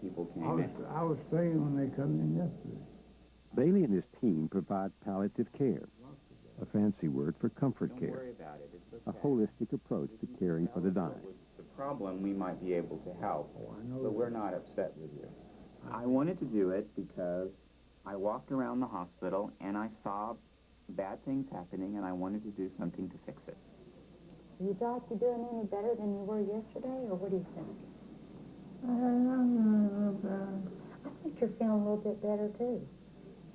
people came in. I was staying when they come in yesterday. Bailey and his team provide palliative care, a fancy word for comfort Don't care, worry about it. It's a okay. holistic approach to caring for the dying. The problem, we might be able to help, but we're not upset with you. I wanted to do it because I walked around the hospital and I saw bad things happening, and I wanted to do something to fix it. You thought you're doing any better than you were yesterday, or what do you think? I think you're feeling a little bit better, too.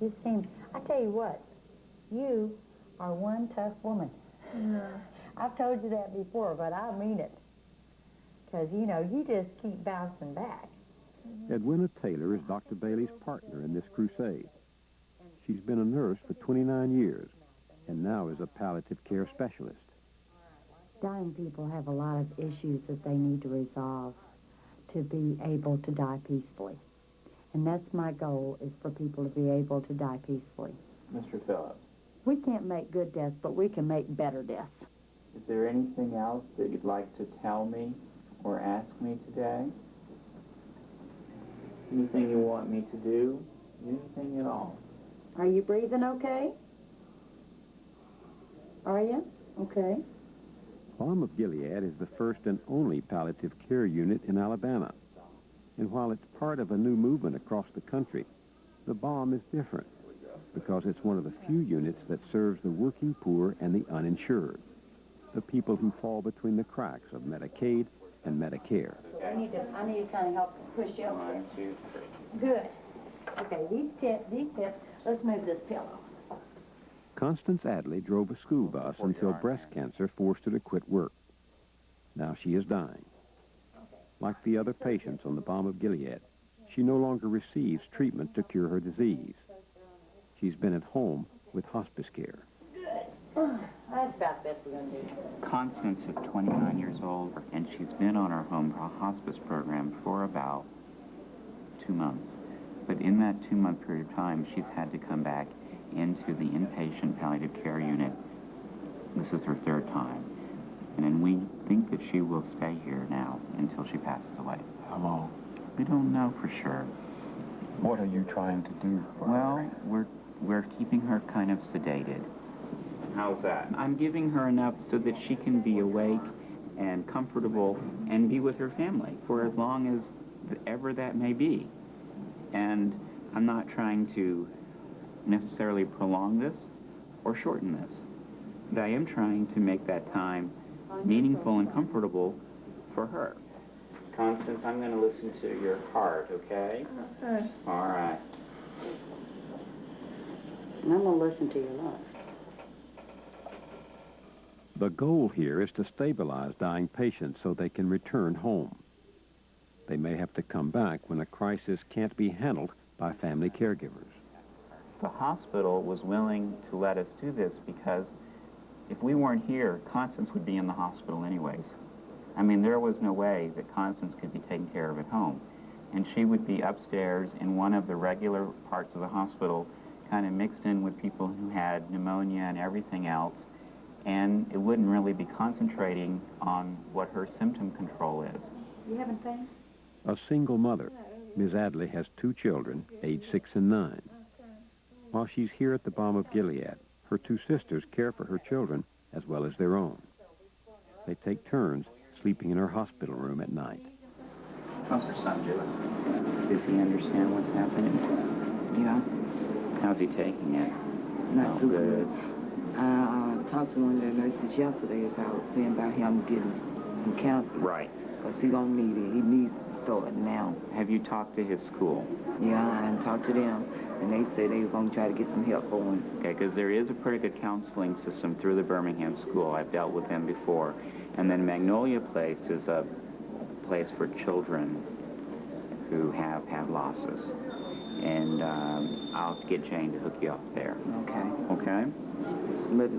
You seem, I tell you what, you are one tough woman. I've told you that before, but I mean it. Because, you know, you just keep bouncing back. Edwina Taylor is Dr. Bailey's partner in this crusade. She's been a nurse for 29 years and now is a palliative care specialist. Dying people have a lot of issues that they need to resolve to be able to die peacefully. And that's my goal, is for people to be able to die peacefully. Mr. Phillips, We can't make good deaths, but we can make better deaths. is there anything else that you'd like to tell me or ask me today? Anything you want me to do? Anything at all? Are you breathing okay? Are you? Okay. Balm of Gilead is the first and only palliative care unit in Alabama. And while it's part of a new movement across the country, the Balm is different because it's one of the few units that serves the working poor and the uninsured, the people who fall between the cracks of Medicaid and Medicare. I need to kind of help push you up. 1, 2, 3. Good. Okay, these tips, let's move this pillow. Constance Adley drove a school bus until breast cancer forced her to quit work. Now she is dying. Like the other patients on the Balm of Gilead, she no longer receives treatment to cure her disease. She's been at home with hospice care. That's about the best we're going to do. Constance is 29 years old, and she's been on our home hospice program for about 2 months. But in that 2-month period of time, she's had to come back into the inpatient palliative care unit. This is her 3rd time. And then we think that she will stay here now until she passes away. How long? We don't know for sure. What are you trying to do for her? Well, we're keeping her kind of sedated. How's that? I'm giving her enough so that she can be awake and comfortable and be with her family for as long as ever that may be. And I'm not trying to necessarily prolong this or shorten this. But I am trying to make that time meaningful and comfortable for her. Constance, I'm going to listen to your heart, okay? Okay. All right. And I'm going to listen to your lungs. The goal here is to stabilize dying patients so they can return home. They may have to come back when a crisis can't be handled by family caregivers. The hospital was willing to let us do this because if we weren't here, Constance would be in the hospital anyways. I mean, there was no way that Constance could be taken care of at home. And she would be upstairs in one of the regular parts of the hospital, kind of mixed in with people who had pneumonia and everything else, and it wouldn't really be concentrating on what her symptom control is. You having pain? A single mother, Ms. Adley has 2 children, aged 6 and 9. While she's here at the Balm of Gilead, her 2 sisters care for her children as well as their own. They take turns sleeping in her hospital room at night. How's her son doing? Does he understand what's happening? Yeah, How's he taking it? not too good. I talked to one of the nurses yesterday about saying about him getting some counseling. Right. Because he gonna need it. He needs to start now. Have you talked to his school? Yeah, and talked to them, and they said they were gonna try to get some help for him. Okay, because there is a pretty good counseling system through the Birmingham School. I've dealt with them before. And then Magnolia Place is a place for children who have had losses. And I'll get Jane to hook you up there. Okay. Okay? But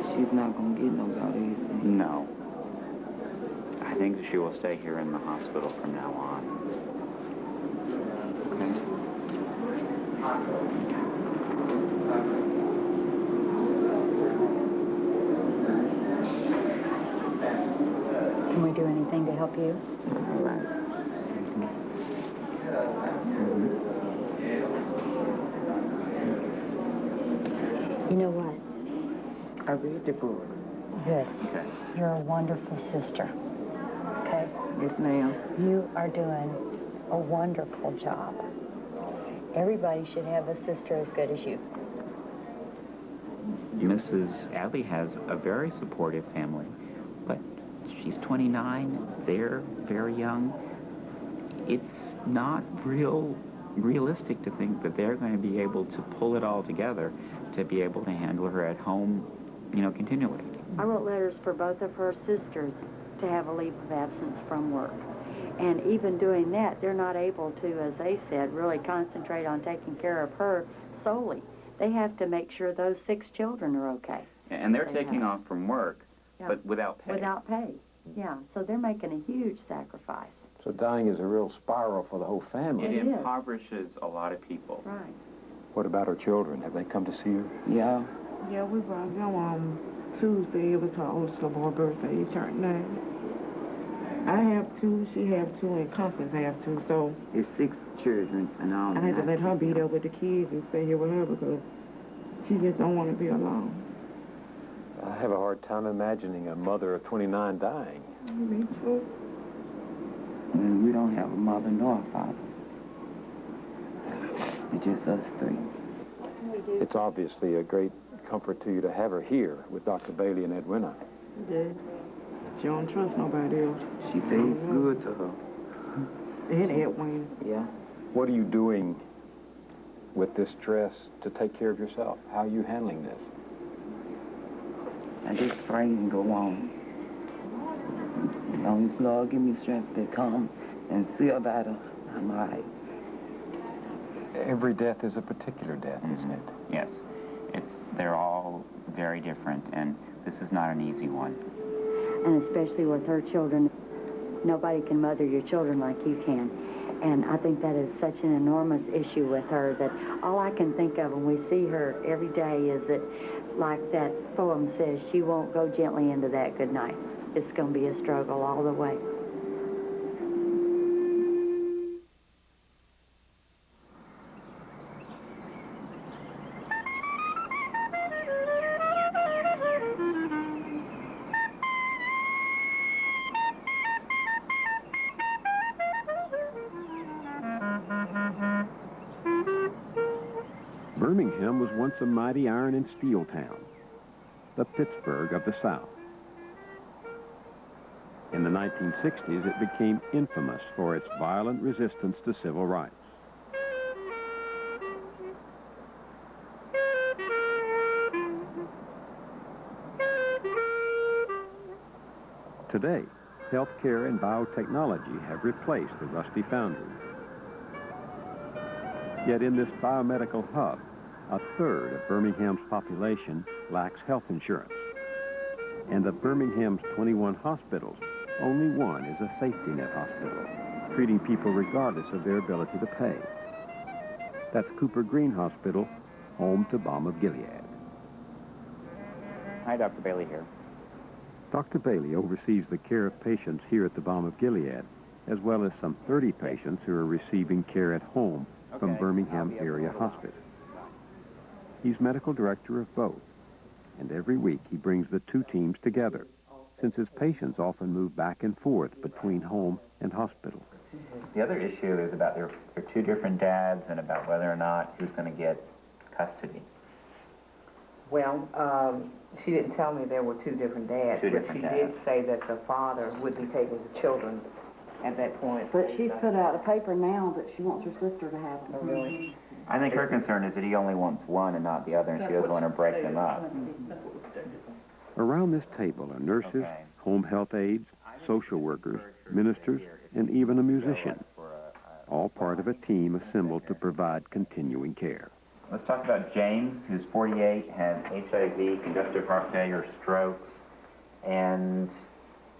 she's not gonna get no better, is she? No. I think she will stay here in the hospital from now on. Can we do anything to help you? All right. You know what? I read the book. Good. Okay. You're a wonderful sister. Okay? Yes, ma'am. You are doing a wonderful job. Everybody should have a sister as good as you. Mrs. Adley has a very supportive family, but she's 29, they're very young. It's not realistic to think that they're going to be able to pull it all together to be able to handle her at home, continually. I wrote letters for both of her sisters to have a leave of absence from work. And even doing that, they're not able to, as they said, really concentrate on taking care of her solely. They have to make sure those 6 children are okay. And they're taking off from work, Yeah. but without pay. Without pay. Yeah, so they're making a huge sacrifice. So dying is a real spiral for the whole family. It It is. impoverishes a lot of people. Right. What about her children? Have they come to see her? Yeah. Yeah, we brought him Tuesday. It was her oldest little boy's birthday. He turned 9. I have 2, she have 2, and Constance have 2. So It's 6 children and all. I had to let her be there with the kids and stay here with her because she just don't want to be alone. I have a hard time imagining a mother of 29 dying. Me too. And we don't have a mother nor a father. It's just us 3. It's obviously a great comfort to you to have her here with Dr. Bailey and Edwina. Yeah. She don't trust nobody else. She said it's good to her. And Edwin. Yeah. What are you doing with this stress to take care of yourself? How are you handling this? I just pray and go on. As long as Lord give me strength to come and see about her, I'm all right. Every death is a particular death, isn't it? Yes. They're all very different, and this is not an easy one. And especially with her children, nobody can mother your children like you can. And I think that is such an enormous issue with her that all I can think of when we see her every day is that, like that poem says, she won't go gently into that good night. It's going to be a struggle all the way. Birmingham was once a mighty iron and steel town, the Pittsburgh of the South. In the 1960s, it became infamous for its violent resistance to civil rights. Today, healthcare and biotechnology have replaced the rusty foundry. Yet in this biomedical hub, a third of Birmingham's population lacks health insurance. And of Birmingham's 21 hospitals, only one is a safety net hospital, treating people regardless of their ability to pay. That's Cooper Green Hospital, home to Balm of Gilead. Hi, Dr. Bailey here. Dr. Bailey oversees the care of patients here at the Balm of Gilead, as well as some 30 patients who are receiving care at home from Birmingham Area Hospice. He's medical director of both, and every week he brings the 2 teams together, since his patients often move back and forth between home and hospital. The other issue is about their 2 different dads and about whether or not who's going to get custody. Well, she didn't tell me there were 2 different dads, Two but different she dads. did say that the father would be taking the children at that point. But she's put out a paper now that she wants her sister to have them. Oh, really? I think her concern is that he only wants one and not the other, and she doesn't want to break them up. Around this table are nurses, Okay. home health aides, social workers, ministers, and even a musician, all part of a team assembled to provide continuing care. Let's talk about James, who's 48, has HIV, congestive heart failure, strokes, and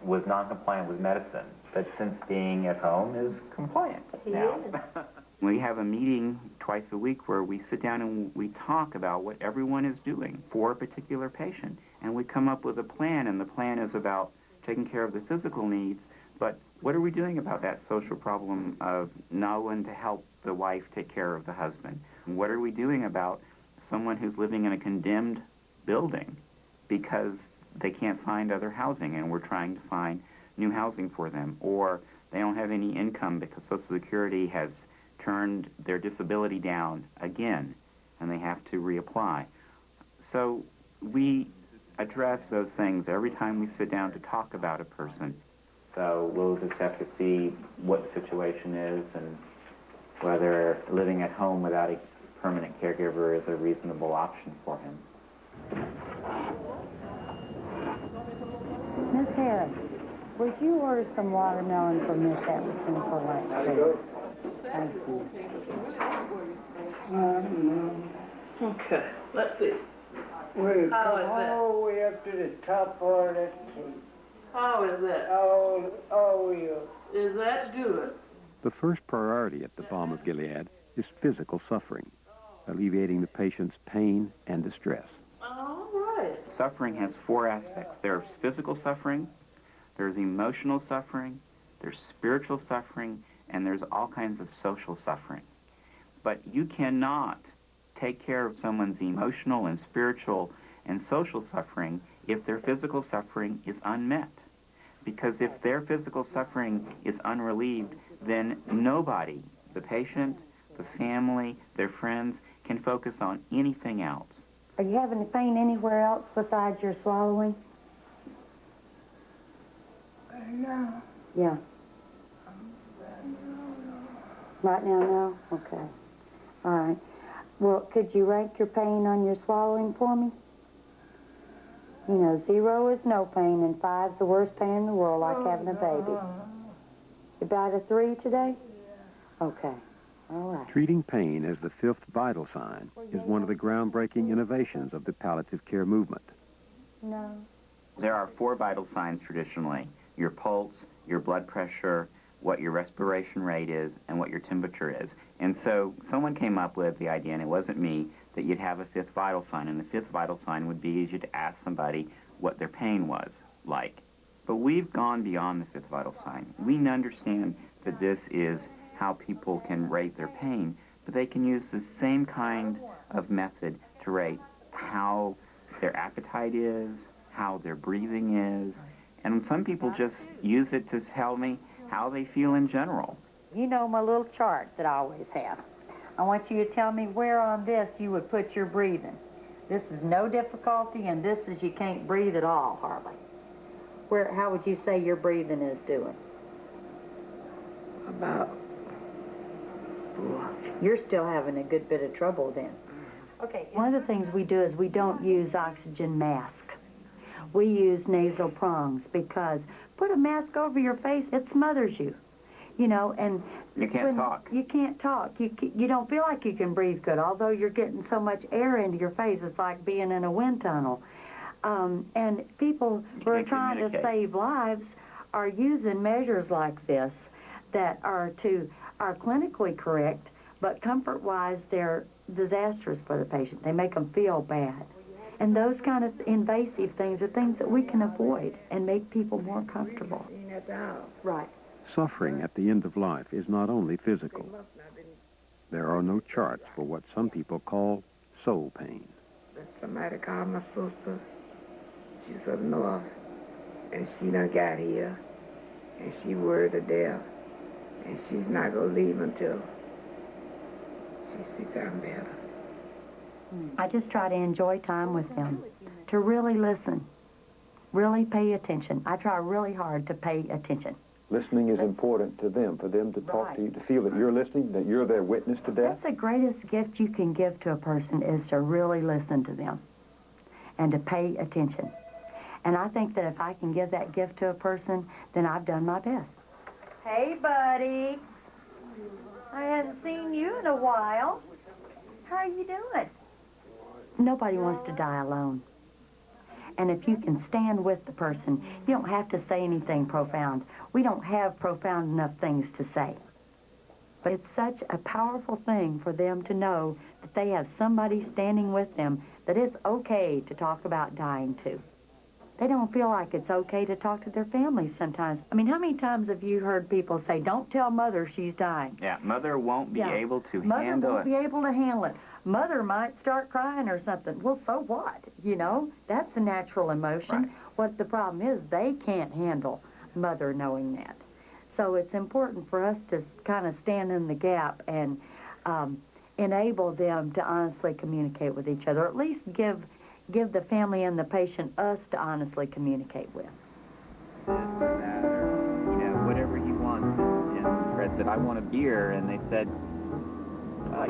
was non-compliant with medicine, but since being at home is compliant now. We have a meeting twice a week where we sit down and we talk about what everyone is doing for a particular patient, and we come up with a plan, and the plan is about taking care of the physical needs, but What are we doing about that social problem of no one to help the wife take care of the husband? What are we doing about someone who's living in a condemned building because they can't find other housing and we're trying to find new housing for them, or they don't have any income because Social Security has turned their disability down again and they have to reapply. So we address those things every time we sit down to talk about a person. So we'll just have to see what the situation is and whether living at home without a permanent caregiver is a reasonable option for him. Miss Harris, would you order some watermelon for Miss Edison for lunch, please? Thank you. Okay, let's see. We'll How come is that? all the way up to the top part of that cake. How is that? All the way up. Is that good? The first priority at the Balm of Gilead is physical suffering, alleviating the patient's pain and distress. All right. Suffering has four aspects. There's physical suffering, there's emotional suffering, there's spiritual suffering, and there's all kinds of social suffering. But you cannot take care of someone's emotional and spiritual and social suffering if their physical suffering is unmet. Because if their physical suffering is unrelieved, then nobody, the patient, the family, their friends, can focus on anything else. Are you having pain anywhere else besides your swallowing? No. Yeah. Right now, no? Okay. All right. Well, could you rank your pain on your swallowing for me? You know, 0 is no pain, and 5's the worst pain in the world, like having a baby. About a 3 today? Okay. All right. Treating pain as the fifth vital sign is one of the groundbreaking innovations of the palliative care movement. No. There are 4 vital signs traditionally: your pulse, your blood pressure, what your respiration rate is, and what your temperature is. And so someone came up with the idea, and it wasn't me, that you'd have a 5th vital sign. And the 5th vital sign would be you'd ask somebody what their pain was like. But we've gone beyond the 5th vital sign. We understand that this is how people can rate their pain, but they can use the same kind of method to rate how their appetite is, how their breathing is. And some people just use it to tell me how they feel in general. You know my little chart that I always have. I want you to tell me where on this you would put your breathing. This is no difficulty, and this is you can't breathe at all, hardly. How would you say your breathing is doing? About. You're still having a good bit of trouble then. Okay. One of the things we do is we don't use oxygen mask. We use nasal prongs because put a mask over your face, it smothers you. You know, and You can't talk. You can't talk. You don't feel like you can breathe good, although you're getting so much air into your face. It's like being in a wind tunnel. And people who are trying to save lives are using measures like this that are clinically correct, but comfort-wise, they're disastrous for the patient. They make them feel bad. And those kind of invasive things are things that we can avoid and make people more comfortable. Right. Suffering at the end of life is not only physical. There are no charts for what some people call soul pain. Somebody called my sister. She was up north, and she done got here, and she worried to death, and she's not gonna leave until she sees I'm better. I just try to enjoy time with them, to really listen, really pay attention. I try really hard to pay attention. Listening is important to them, for them to talk to you, to feel that you're listening, that you're their witness to death. That's the greatest gift you can give to a person, is to really listen to them and to pay attention. And I think that if I can give that gift to a person, then I've done my best. Hey, buddy. I hadn't seen you in a while. How are you doing? Nobody wants to die alone. And if you can stand with the person, you don't have to say anything profound. We don't have profound enough things to say. But it's such a powerful thing for them to know that they have somebody standing with them, that it's okay to talk about dying too. They don't feel like it's okay to talk to their families sometimes. I mean, how many times have you heard people say, don't tell Mother she's dying? Yeah, Mother won't be able to Mother handle won't it. be able to handle it. Mother might start crying or something. Well, so what? You know, that's a natural emotion. Right. What the problem is, they can't handle Mother knowing that. So it's important for us to kind of stand in the gap and enable them to honestly communicate with each other, or at least give the family and the patient us to honestly communicate with. This or that, or, you know, whatever he wants. And Fred said, I want a beer. And they said,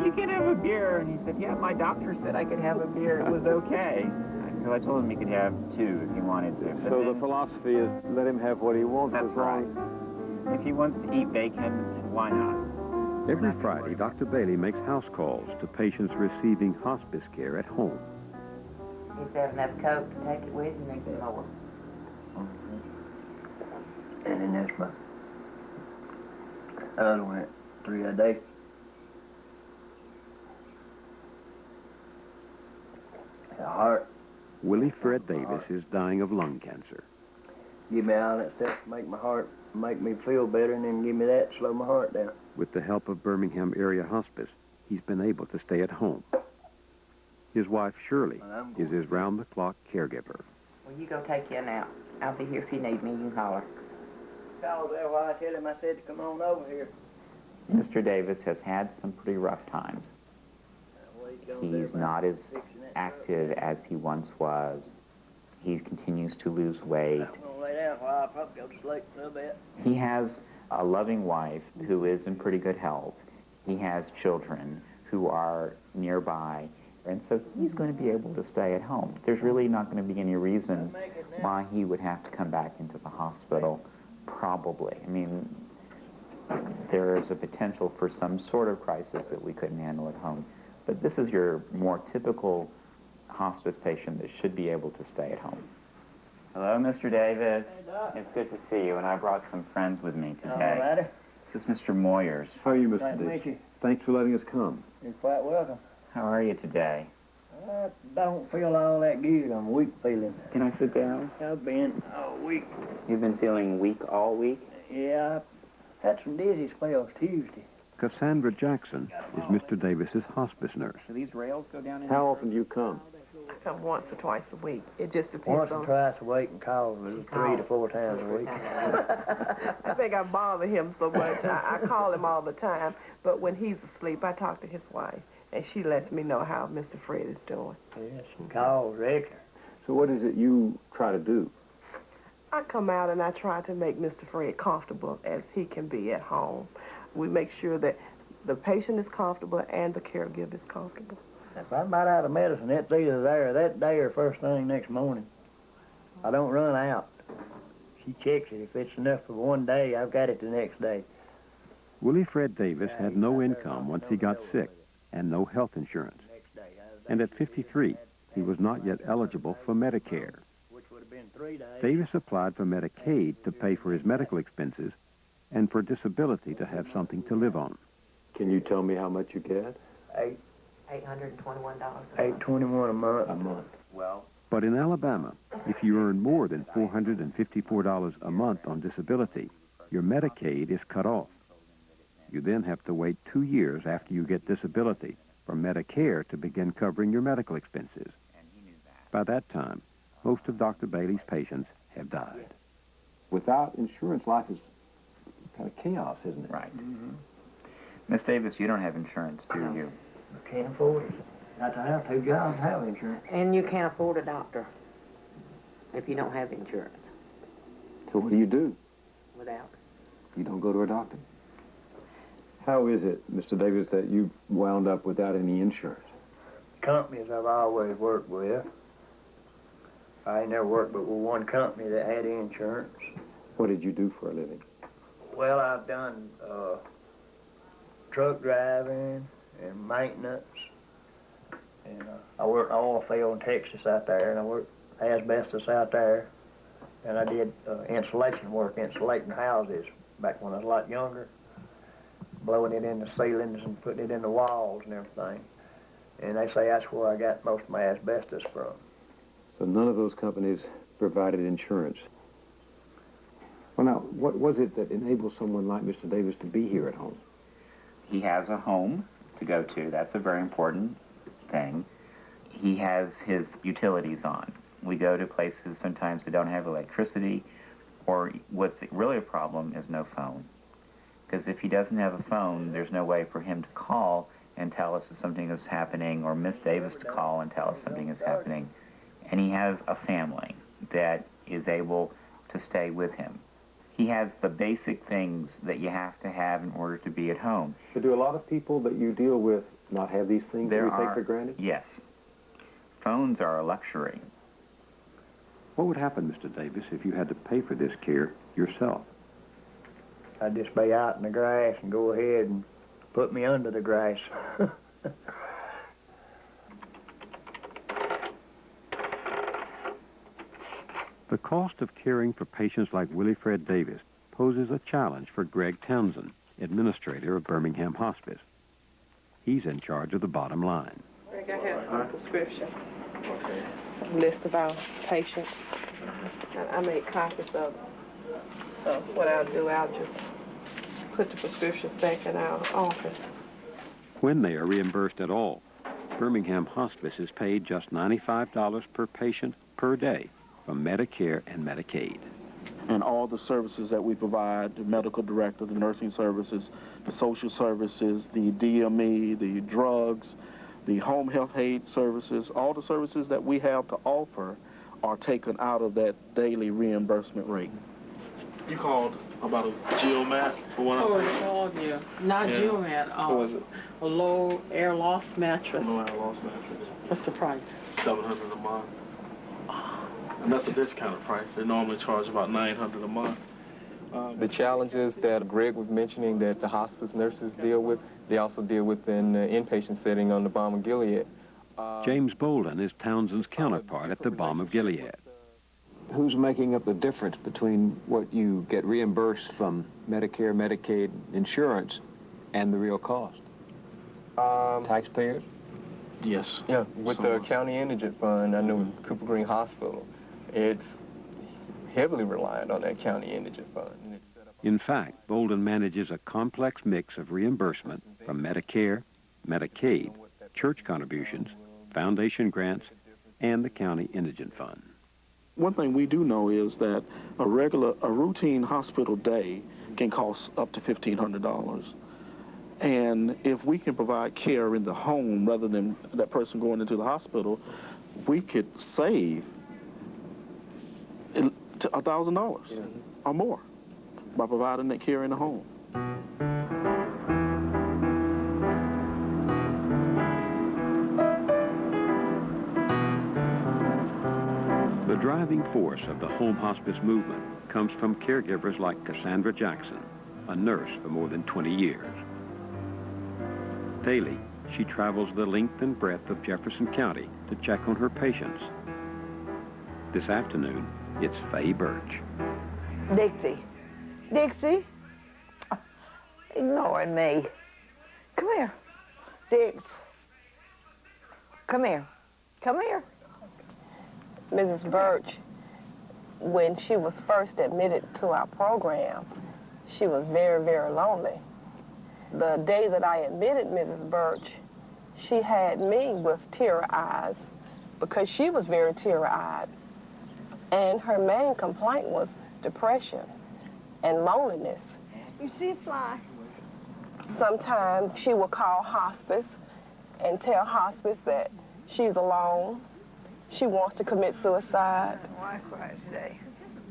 you can have a beer. And he said, yeah, my doctor said I could have a beer. It was okay. Because I told him he could have 2 if he wanted to. But So then, the philosophy is let him have what he wants. that's as right. long If he wants to eat bacon, why not? Every Friday, Dr. Bailey makes house calls to patients receiving hospice care at home. You used to have enough Coke to take it with you, need some more. And then that's my other one, 3 a day. The heart, Willie Fred Davis is dying of lung cancer. give me all that stuff to make my heart, make me feel better, and then give me that to slow my heart down. With the help of Birmingham Area Hospice, he's been able to stay at home. His wife, Shirley, is his round-the-clock caregiver. Well, you go take your nap. I'll be here if you need me. You holler. Called there while I tell him, I said to come on over here. Mr. Davis has had some pretty rough times. He's not as active as he once was. He continues to lose weight. I'm gonna lay down while I probably go to sleep a little bit. He has a loving wife who is in pretty good health. He has children who are nearby, and so he's going to be able to stay at home. There's really not going to be any reason why he would have to come back into the hospital, probably. I mean, there is a potential for some sort of crisis that we couldn't handle at home. But this is your more typical hospice patient that should be able to stay at home. Hello, Mr. Davis. It's good to see you, and I brought some friends with me today. This is Mr. Moyers. How are you, Mr. Nice to Davis? meet you. Thanks for letting us come. You're quite welcome. How are you today? I don't feel all that good. I'm weak feeling. Can I sit down? I've been all week. You've been feeling weak all week? Yeah, I had some dizzy spells Tuesday. Cassandra Jackson is Mr. Davis's hospice nurse. Do these rails go down in How often do you come? I come once or twice a week. It just depends Once or on... twice a week and calls me 3 to 4 times a week. I think I bother him so much. I call him all the time, but when he's asleep, I talk to his wife, and she lets me know how Mr. Fred is doing. Yes, and calls regular. So what is it you try to do? I come out and I try to make Mr. Fred comfortable as he can be at home. We make sure that the patient is comfortable and the caregiver is comfortable. If I'm about out of medicine, it's either there that day or first thing next morning. I don't run out. She checks it. If it's enough for one day, I've got it the next day. Willie Fred Davis had no income once he got sick and no health insurance. And at 53, he was not yet eligible for Medicare. Which would have been 3 days. Davis applied for Medicaid to pay for his medical expenses and for disability to have something to live on. Can you tell me how much you get? $821. $821 a month. A month. But in Alabama, if you earn more than $454 a month on disability, your Medicaid is cut off. You then have to wait 2 years after you get disability for Medicare to begin covering your medical expenses. By that time, most of Dr. Bailey's patients have died. Without insurance, life is kind of chaos, isn't it? Right. Miss Davis, you don't have insurance, do you? I can't afford it. Not to have 2 jobs, have insurance. And you can't afford a doctor if you don't have insurance. So what do you do? Without. You don't go to a doctor? How is it, Mr. Davis, that you wound up without any insurance? Companies I've always worked with. I ain't never worked but with one company that had insurance. What did you do for a living? Well, I've done truck driving and maintenance. And I worked in an oil field in Texas out there, and I worked asbestos out there. And I did insulation work, insulating houses back when I was a lot younger, blowing it in the ceilings and putting it in the walls and everything. And they say that's where I got most of my asbestos from. So none of those companies provided insurance. Well, now, what was it that enabled someone like Mr. Davis to be here at home? He has a home to go to. That's a very important thing. He has his utilities on. We go to places sometimes that don't have electricity, or what's really a problem is no phone. Because if he doesn't have a phone, there's no way for him to call and tell us that something is happening, or Miss Davis to call and tell us something is happening. And he has a family that is able to stay with him. He has the basic things that you have to have in order to be at home. So do a lot of people that you deal with not have these things that you take for granted? Yes. Phones are a luxury. What would happen, Mr. Davis, if you had to pay for this care yourself? I'd just be out in the grass and go ahead and put me under the grass. The cost of caring for patients like Willie Fred Davis poses a challenge for Greg Townsend, administrator of Birmingham Hospice. He's in charge of the bottom line. Greg, I have some prescriptions. Okay. A list of our patients. I make copies of what I'll do. I'll just put the prescriptions back in our office. When they are reimbursed at all, Birmingham Hospice is paid just $95 per patient per day from Medicare and Medicaid. And all the services that we provide, the medical director, the nursing services, the social services, the DME, the drugs, the home health aid services, all the services that we have to offer are taken out of that daily reimbursement rate. You called about a geomat for one? Oh, it's called, yeah. Not geomat. What was it? A low air loss mattress. Low air loss mattress. What's the price? $700 a month. And that's a discounted price. They normally charge about $900 a month. The challenges that Greg was mentioning that the hospice nurses deal with, they also deal with in the inpatient setting on the Balm of Gilead. James Bolden is Townsend's counterpart at the Balm of Gilead. Who's making up the difference between what you get reimbursed from Medicare, Medicaid, insurance, and the real cost? Taxpayers? Yes. Yeah, with the county indigent fund, I know Cooper Green Hospital, it's heavily reliant on that county indigent fund. In fact, Bolden manages a complex mix of reimbursement from Medicare, Medicaid, church contributions, foundation grants, and the county indigent fund. One thing we do know is that a routine hospital day can cost up to $1,500. And if we can provide care in the home rather than that person going into the hospital, we could save $1,000 or more by providing that care in the home. The driving force of the home hospice movement comes from caregivers like Cassandra Jackson, a nurse for more than 20 years. Daily, she travels the length and breadth of Jefferson County to check on her patients. This afternoon, it's Faye Birch. Dixie. Dixie? Ignoring me. Come here. Dix. Come here. Come here. Mrs. Birch, when she was first admitted to our program, she was very, very lonely. The day that I admitted Mrs. Birch, she had me with teary eyes because she was very teary-eyed. And her main complaint was depression and loneliness. You see a fly? Sometimes she would call hospice and tell hospice that she's alone. She wants to commit suicide. Why cry today?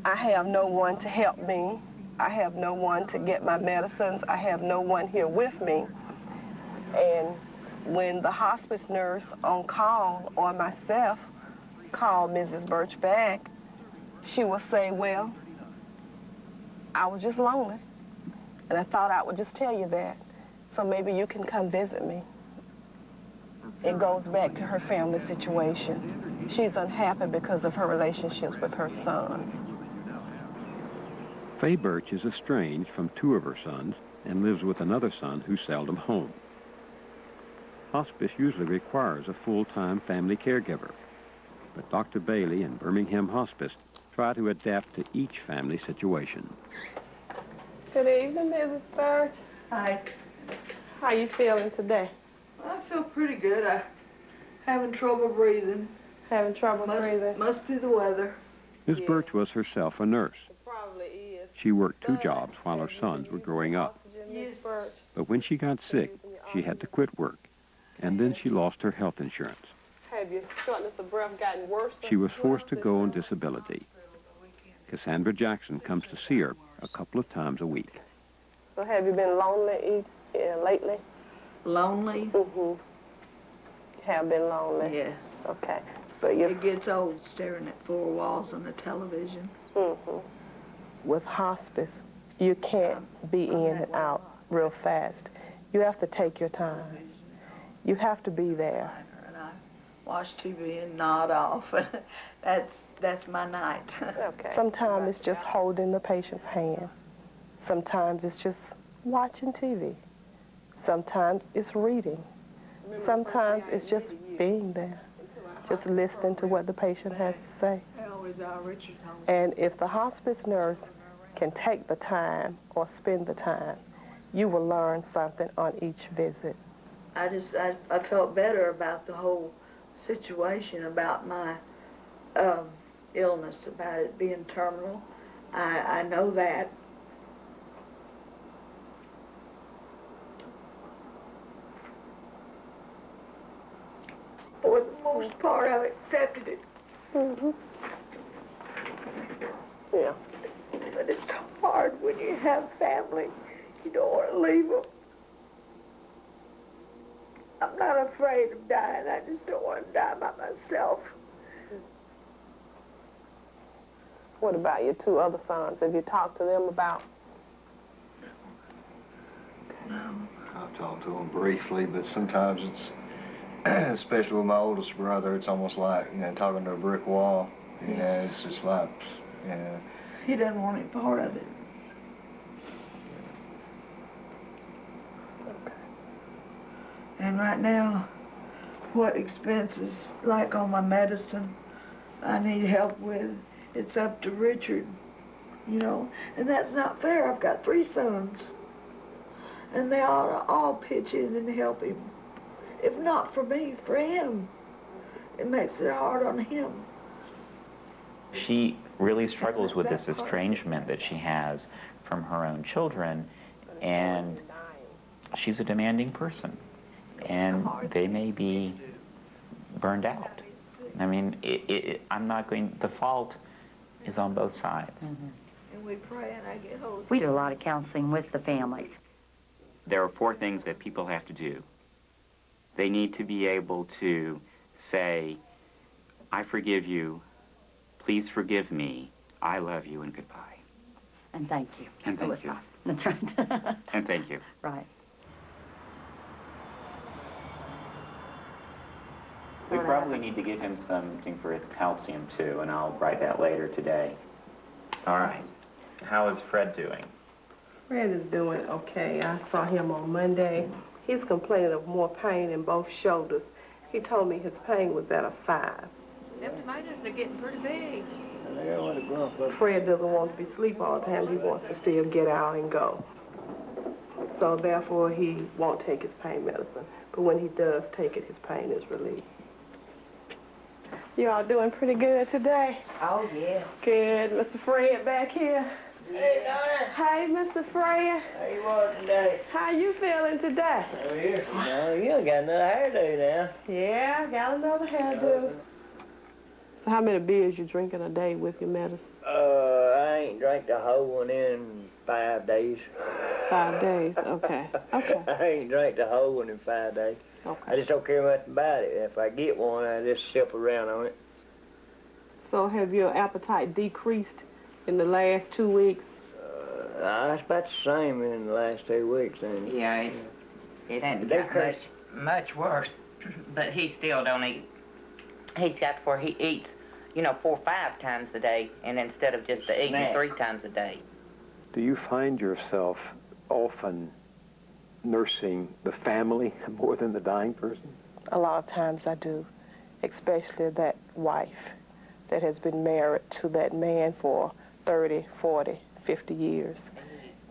I have no one to help me. I have no one to get my medicines. I have no one here with me. And when the hospice nurse on call or myself called Mrs. Birch back, she would say, well, I was just lonely. And I thought I would just tell you that. So maybe you can come visit me. It goes back to her family situation. She's unhappy because of her relationships with her sons. Faye Birch is estranged from two of her sons and lives with another son who's seldom home. Hospice usually requires a full-time family caregiver, but Dr. Bailey and Birmingham Hospice try to adapt to each family situation. Good evening, Mrs. Birch. Hi. How you feeling today? I feel pretty good. I'm having trouble breathing. Having trouble breathing? Must be the weather. Ms. Birch was herself a nurse. Probably is. She worked 2 jobs while her sons were growing up. Yes. Birch. But when she got sick, she had to quit work, and then she lost her health insurance. Have your shortness of breath gotten worse? She was forced to go on disability. Cassandra Jackson comes to see her a couple of times a week. So have you been lonely lately? Lonely? Mm-hmm. Have been lonely? Yes. Okay. But it gets old staring at 4 walls on the television. Mm-hmm. With hospice, you can't be in and out real fast. You have to take your time. You have to be there. And I watch TV and nod off. That's my night. Okay. Sometimes it's just holding the patient's hand. Sometimes it's just watching TV. Sometimes it's reading. Sometimes it's just being there, just listening to what the patient has to say. And if the hospice nurse can take the time or spend the time, you will learn something on each visit. I felt better about the whole situation, about my illness, about it being terminal. I know that. For the most part, I've accepted it. Mm-hmm. Yeah. But it's hard when you have family. You don't want to leave them. I'm not afraid of dying. I just don't want to die by myself. What about your 2 other sons? Have you talked to them about? No. I've talked to them briefly, but sometimes it's, especially with my oldest brother, it's almost like, talking to a brick wall. It's just like, He doesn't want any part of it. And right now, what expenses, like on my medicine, I need help with, it's up to Richard, and that's not fair. I've got 3 sons, and they ought to all pitch in and help him. If not for me, for him. It makes it hard on him. She really struggles with this estrangement that she has from her own children, and she's a demanding person, and they may be burned out. I mean, the fault is on both sides. Mm-hmm. And we pray and I get hold. We do a lot of counseling with the families. There are 4 things that people have to do. They need to be able to say, I forgive you, please forgive me, I love you, and goodbye. And thank you. And thank you. That's right. And thank you. Right. We probably need to give him something for his calcium, too, and I'll write that later today. All right. How is Fred doing? Fred is doing okay. I saw him on Monday. He's complaining of more pain in both shoulders. He told me his pain was at a 5. Them tomatoes are getting pretty big. Fred doesn't want to be asleep all the time. He wants to still get out and go. So therefore, he won't take his pain medicine. But when he does take it, his pain is relieved. You all doing pretty good today? Oh, yeah. Good. Mr. Fred back here. Hey, Donna. Hey, Mr. Fred. How you was today? How you feeling today? Oh, yes. No, you got another hairdo now. Yeah, got another hairdo. So how many beers you drinking a day with your medicine? I ain't drank the whole one in 5 days. 5 days, okay. Okay. I ain't drank the whole one in 5 days. Okay. I just don't care much about it. If I get one, I just sip around on it. So have your appetite decreased in the last 2 weeks? It's about the same in the last 2 weeks. And Yeah, it ain't got much worse, but he still don't eat. He's got where he eats, 4 or 5 times a day, and instead of just eating 3 times a day. Do you find yourself often nursing the family more than the dying person? A lot of times I do, especially that wife. that has been married to that man for 30, 40, 50 years.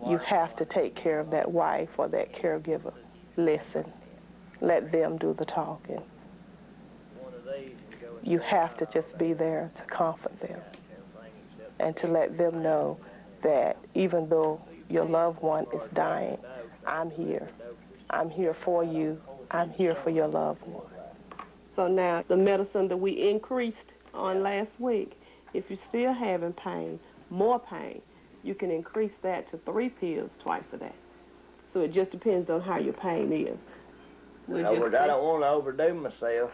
You have to take care of that wife or that caregiver. Listen. Let them do the talking. You have to just be there to comfort them and to let them know that even though your loved one is dying, I'm here. I'm here for you. I'm here for your loved one. So now the medicine that we increased on last week, if you're still having pain, more pain, you can increase that to 3 pills twice a day. So it just depends on how your pain is. I don't want to overdo myself.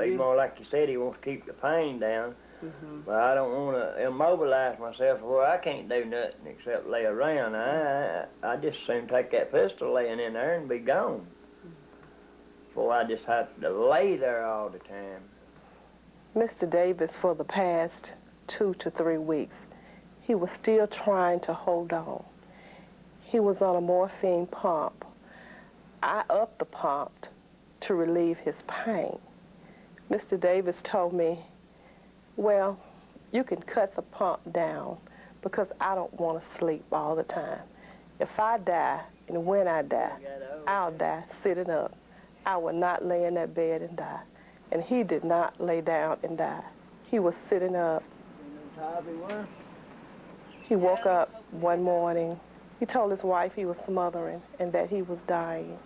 Even more like you said, he wants to keep the pain down. But I don't want to immobilize myself where I can't do nothing except lay around. I just soon take that pistol laying in there and be gone. Before I just have to lay there all the time. Mr. Davis, for the past 2 to 3 weeks, he was still trying to hold on. He was on a morphine pump. I upped the pump to relieve his pain. Mr. Davis told me, well, you can cut the pump down because I don't want to sleep all the time. If I die, and when I die, I'll die sitting up. I will not lay in that bed and die. And he did not lay down and die. He was sitting up. He woke up one morning. He told his wife he was smothering and that he was dying.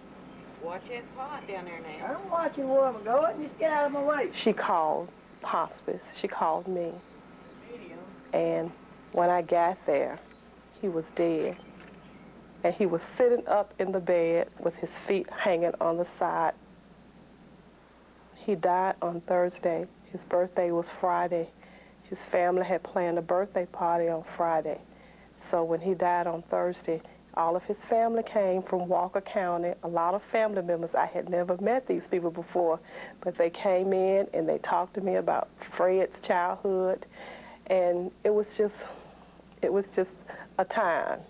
Watch that pot down there now. I'm watching where I'm going. Just get out of my way. She called hospice. She called me. And when I got there, he was dead. And he was sitting up in the bed with his feet hanging on the side. He died on Thursday. His birthday was Friday. His family had planned a birthday party on Friday. So when he died on Thursday, all of his family came from Walker County, a lot of family members. I had never met these people before, but they came in and they talked to me about Fred's childhood, and it was just a time.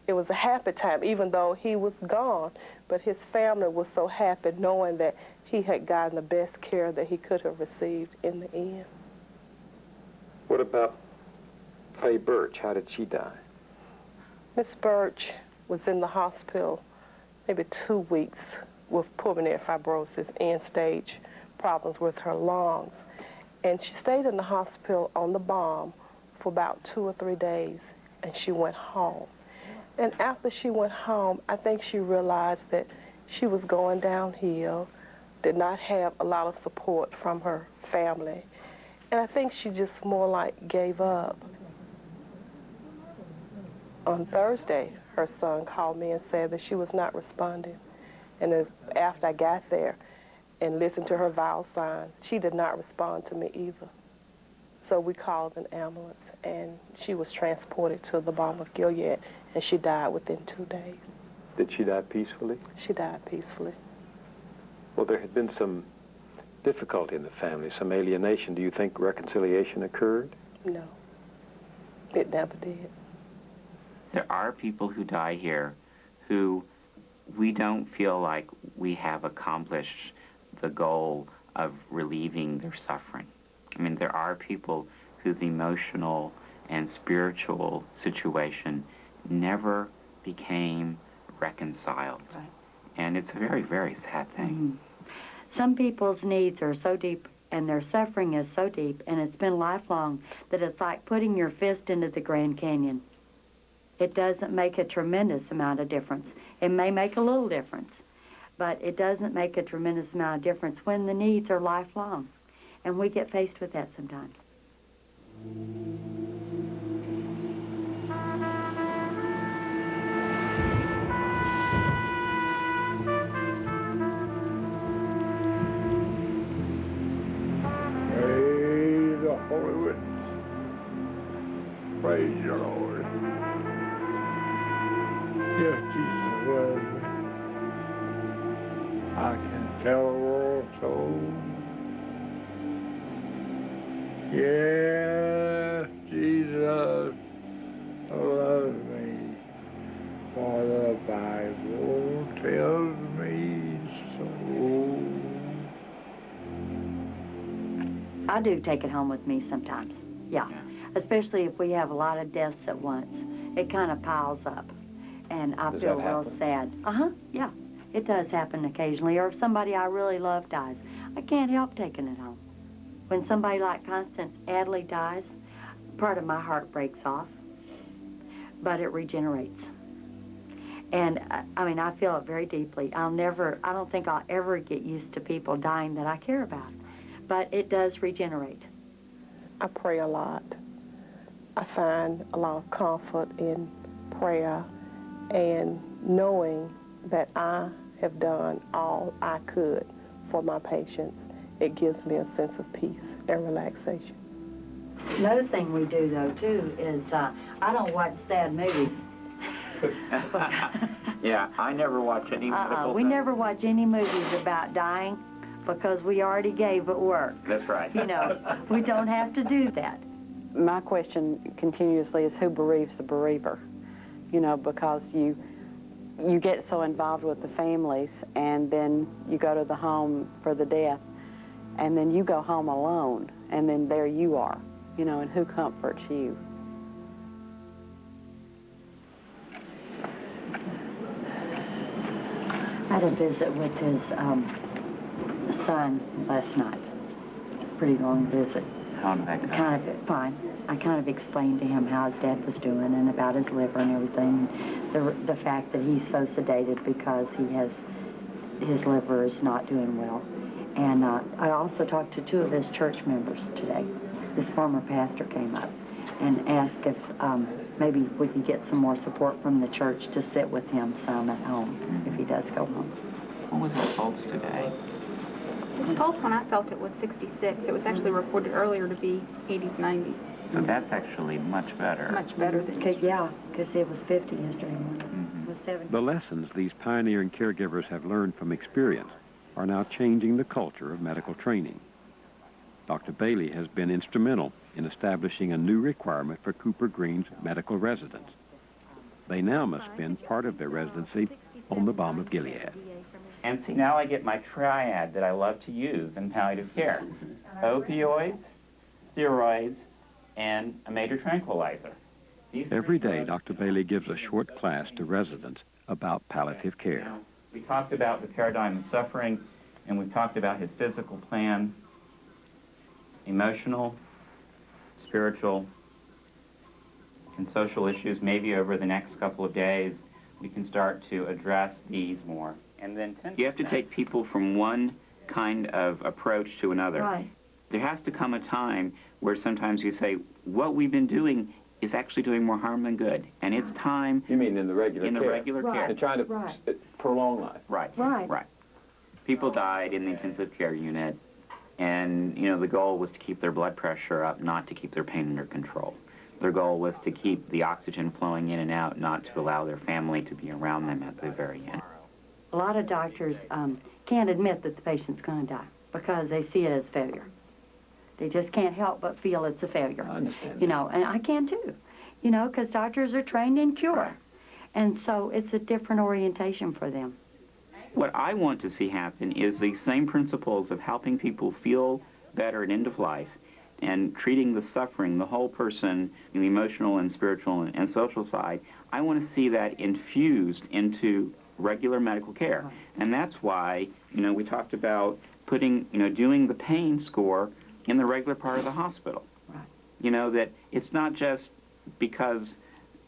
It was a happy time, even though he was gone, but his family was so happy knowing that he had gotten the best care that he could have received in the end. What about Faye Birch? How did she die? Miss Birch was in the hospital maybe 2 weeks with pulmonary fibrosis, end-stage problems with her lungs. And she stayed in the hospital on the bomb for about 2 or 3 days, and she went home. And after she went home, I think she realized that she was going downhill, did not have a lot of support from her family. And I think she just more like gave up. On Thursday, her son called me and said that she was not responding. And after I got there and listened to her vital signs, she did not respond to me either. So we called an ambulance, and she was transported to the Balm of Gilead, and she died within 2 days. Did she die peacefully? She died peacefully. Well, there had been some difficulty in the family, some alienation. Do you think reconciliation occurred? No, it never did. There are people who die here who we don't feel like we have accomplished the goal of relieving their suffering. I mean, there are people whose emotional and spiritual situation never became reconciled. Right. And it's a very, very sad thing. Mm-hmm. Some people's needs are so deep and their suffering is so deep and it's been lifelong that it's like putting your fist into the Grand Canyon. It doesn't make a tremendous amount of difference. It may make a little difference, but it doesn't make a tremendous amount of difference when the needs are lifelong. And we get faced with that sometimes. Praise the Holy Witness. Praise your Lord. Yes, Jesus loves me. I can tell the world so. Yes, Jesus loves me, for the Bible tells me so. I do take it home with me sometimes, yeah. Especially if we have a lot of deaths at once. It kind of piles up, and I Does feel that real happen? sad. Yeah. It does happen occasionally, or if somebody I really love dies, I can't help taking it home. When somebody like Constance Adley dies, part of my heart breaks off, but it regenerates. And, I mean, I feel it very deeply. I don't think I'll ever get used to people dying that I care about, but it does regenerate. I pray a lot. I find a lot of comfort in prayer and knowing that I have done all I could for my patients. It gives me a sense of peace and relaxation. Another thing we do, though, too, is I don't watch sad movies. Yeah, I never watch any medical We never watch any movies about dying because we already gave at work. That's right. You know, we don't have to do that. My question continuously is who bereaves the bereaver? You know, because you get so involved with the families, and then you go to the home for the death, and then you go home alone, and then there you are, you know, and who comforts you? I had a visit with his son last night. Pretty long visit. How did that go? Kind of fine. I kind of explained to him how his dad was doing and about his liver and everything. The fact that he's so sedated because his liver is not doing well. And I also talked to 2 of his church members today. This former pastor came up and asked if maybe we could get some more support from the church to sit with him some at home if he does go home. What was his pulse today? His pulse, when I felt it, was 66. It was actually reported earlier to be 80s, 90s. So that's actually much better. Much better than Yeah, because it was 50 yesterday morning. It was 70. The lessons these pioneering caregivers have learned from experience are now changing the culture of medical training. Dr. Bailey has been instrumental in establishing a new requirement for Cooper Green's medical residents. They now must spend part of their residency on the Balm of Gilead. And see, now I get my triad that I love to use in palliative care. Opioids, steroids, and a major tranquilizer. Every day, Dr. Bailey gives a short class to residents about palliative care. We talked about the paradigm of suffering, and we've talked about his physical plan, emotional, spiritual, and social issues. Maybe over the next couple of days, we can start to address these more. And then you have to take people from one kind of approach to another. Right. There has to come a time where sometimes you say, what we've been doing is actually doing more harm than good. And it's time... You mean in the regular care? In the regular care. They're trying to prolong life. Right. Right. Right. People died in the intensive care unit, and, you know, the goal was to keep their blood pressure up, not to keep their pain under control. Their goal was to keep the oxygen flowing in and out, not to allow their family to be around them at the very end. A lot of doctors can't admit that the patient's going to die because they see it as failure. They just can't help but feel it's a failure. I understand. You know, and I can too, you know, because doctors are trained in cure. And so it's a different orientation for them. What I want to see happen is the same principles of helping people feel better at end of life and treating the suffering, the whole person, the emotional and spiritual and social side. I want to see that infused into regular medical care. And that's why, you know, we talked about putting, you know, doing the pain score in the regular part of the hospital. Right. You know, that it's not just because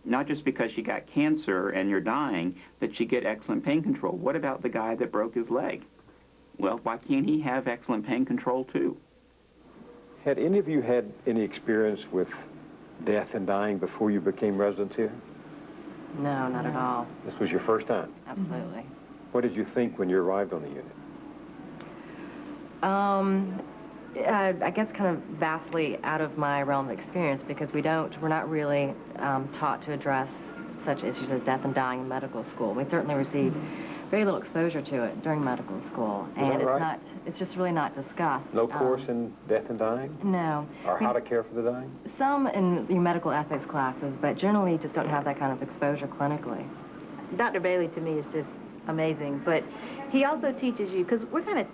you got cancer and you're dying that you get excellent pain control. What about the guy that broke his leg? Well, why can't he have excellent pain control too? Had any of you had any experience with death and dying before you became residents here? No, not at all. This was your first time? Absolutely. What did you think when you arrived on the unit? I guess kind of vastly out of my realm of experience because we're not really taught to address such issues as death and dying in medical school. We certainly receive very little exposure to it during medical school, and it's just really not discussed. No course in death and dying? No. Or how to care for the dying? Some in your medical ethics classes, but generally you just don't have that kind of exposure clinically. Dr. Bailey, to me, is just amazing, but he also teaches you, because we're kind of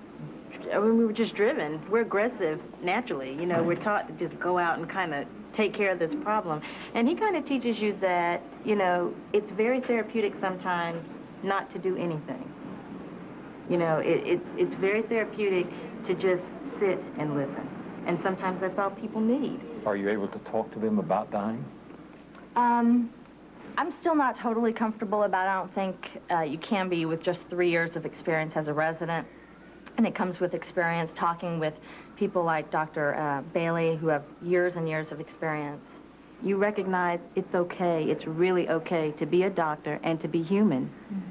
I mean, we were just driven. We're aggressive naturally. You know, we're taught to just go out and kind of take care of this problem. And he kind of teaches you that, you know, it's very therapeutic sometimes not to do anything. You know, it's very therapeutic to just sit and listen. And sometimes that's all people need. Are you able to talk to them about dying? I'm still not totally comfortable about it. I don't think you can be with just 3 years of experience as a resident. And it comes with experience talking with people like Dr. Bailey, who have years and years of experience. You recognize it's okay, it's really okay to be a doctor and to be human.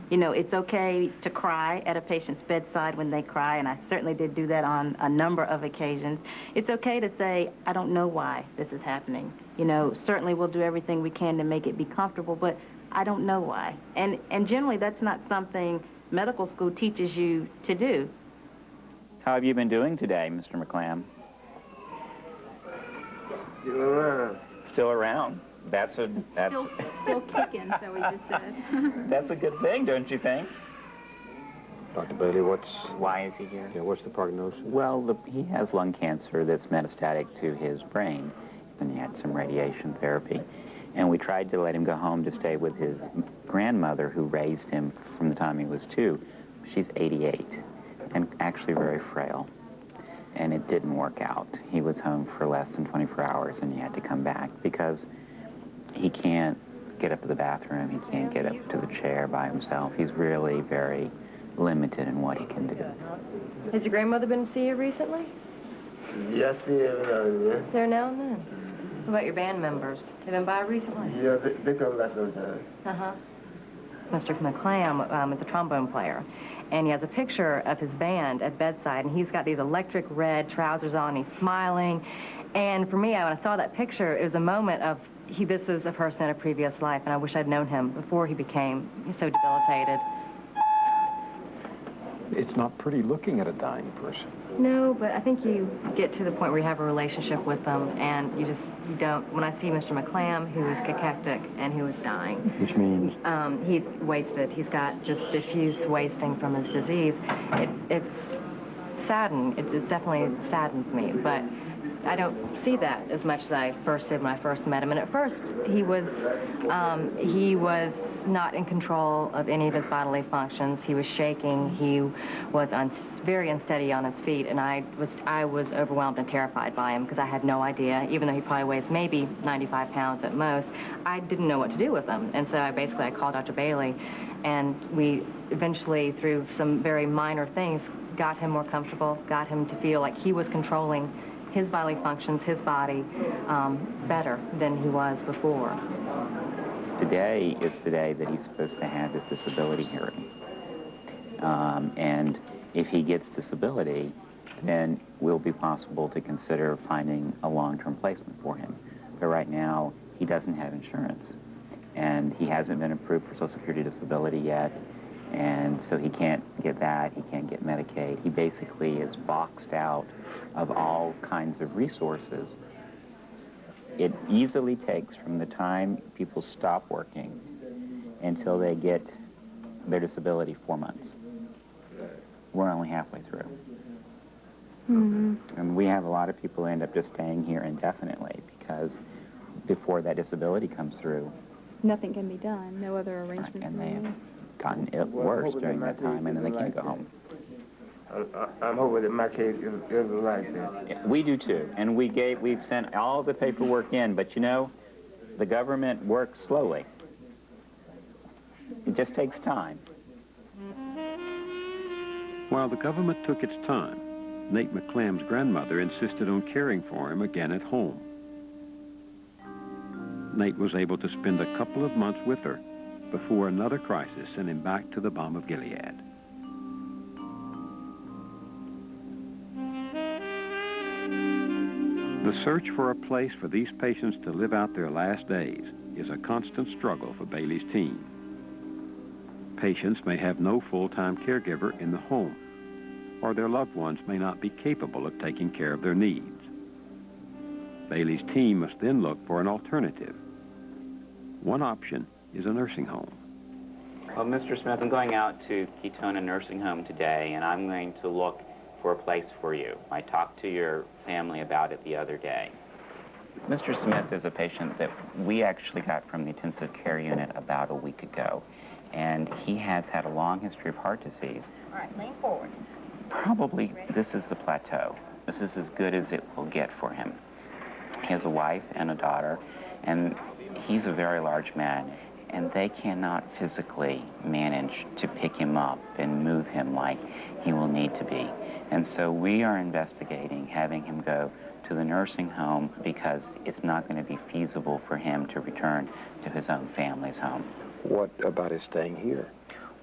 You know, it's okay to cry at a patient's bedside when they cry, and I certainly did do that on a number of occasions. It's okay to say, I don't know why this is happening. You know, certainly we'll do everything we can to make it be comfortable, but I don't know why. And generally that's not something medical school teaches you to do. How have you been doing today, Mr. McClam? Still around. Still around. That's Still kicking, so we just said. that's a good thing, don't you think? Dr. Bailey, why is he here? Yeah, what's the prognosis? Well, he has lung cancer that's metastatic to his brain, and he had some radiation therapy. And we tried to let him go home to stay with his grandmother, who raised him from the time he was 2. She's 88 and actually very frail. And it didn't work out. He was home for less than 24 hours, and he had to come back because he can't get up to the bathroom. He can't get up to the chair by himself. He's really very limited in what he can do. Has your grandmother been to see you recently? Yes, yeah. There now and then. What about your band members? Have they been by recently? Yeah, they come last time. Uh-huh. Mr. McClam is a trombone player, and he has a picture of his band at bedside, and he's got these electric red trousers on, he's smiling, and for me, when I saw that picture, it was a moment of, this is a person in a previous life, and I wish I'd known him before he became so debilitated. It's not pretty looking at a dying person. No, but I think you get to the point where you have a relationship with them, and you don't. When I see Mr. McClam, who is cachectic and who is dying. Which means? He's wasted. He's got just diffuse wasting from his disease. It's saddened. It definitely saddens me, but I don't see that as much as I first did when I first met him. And at first, he was not in control of any of his bodily functions. He was shaking. He was very unsteady on his feet, and I was overwhelmed and terrified by him because I had no idea. Even though he probably weighs maybe 95 pounds at most, I didn't know what to do with him. And so I called Dr. Bailey, and we eventually, through some very minor things, got him more comfortable, got him to feel like he was controlling his bodily functions, his body, better than he was before. Today is the day that he's supposed to have his disability hearing. And if he gets disability, then it will be possible to consider finding a long-term placement for him. But right now, he doesn't have insurance. And he hasn't been approved for Social Security disability yet. And so he can't get that, he can't get Medicaid. He basically is boxed out of all kinds of resources. It easily takes from the time people stop working until they get their disability 4 months. We're only halfway through. And we have a lot of people who end up just staying here indefinitely because before that disability comes through, Nothing can be done, no other arrangements. and they have gotten worse during that time, and then they can't go home. I'm hoping that my case is like that. We do too, and we've sent all the paperwork in, but you know, the government works slowly. It just takes time. While the government took its time, Nate McClam's grandmother insisted on caring for him again at home. Nate was able to spend a couple of months with her before another crisis sent him back to the Balm of Gilead. The search for a place for these patients to live out their last days is a constant struggle for Bailey's team. Patients may have no full-time caregiver in the home, or their loved ones may not be capable of taking care of their needs. Bailey's team must then look for an alternative. One option is a nursing home. Well, Mr. Smith, I'm going out to Ketona Nursing Home today, and I'm going to look for a place for you. I talked to your family about it the other day. Mr. Smith is a patient that we actually got from the intensive care unit about a week ago, and he has had a long history of heart disease. All right, lean forward. Probably this is the plateau. This is as good as it will get for him. He has a wife and a daughter, and he's a very large man, and they cannot physically manage to pick him up and move him like he will need to be. And so we are investigating having him go to the nursing home because it's not going to be feasible for him to return to his own family's home. What about his staying here?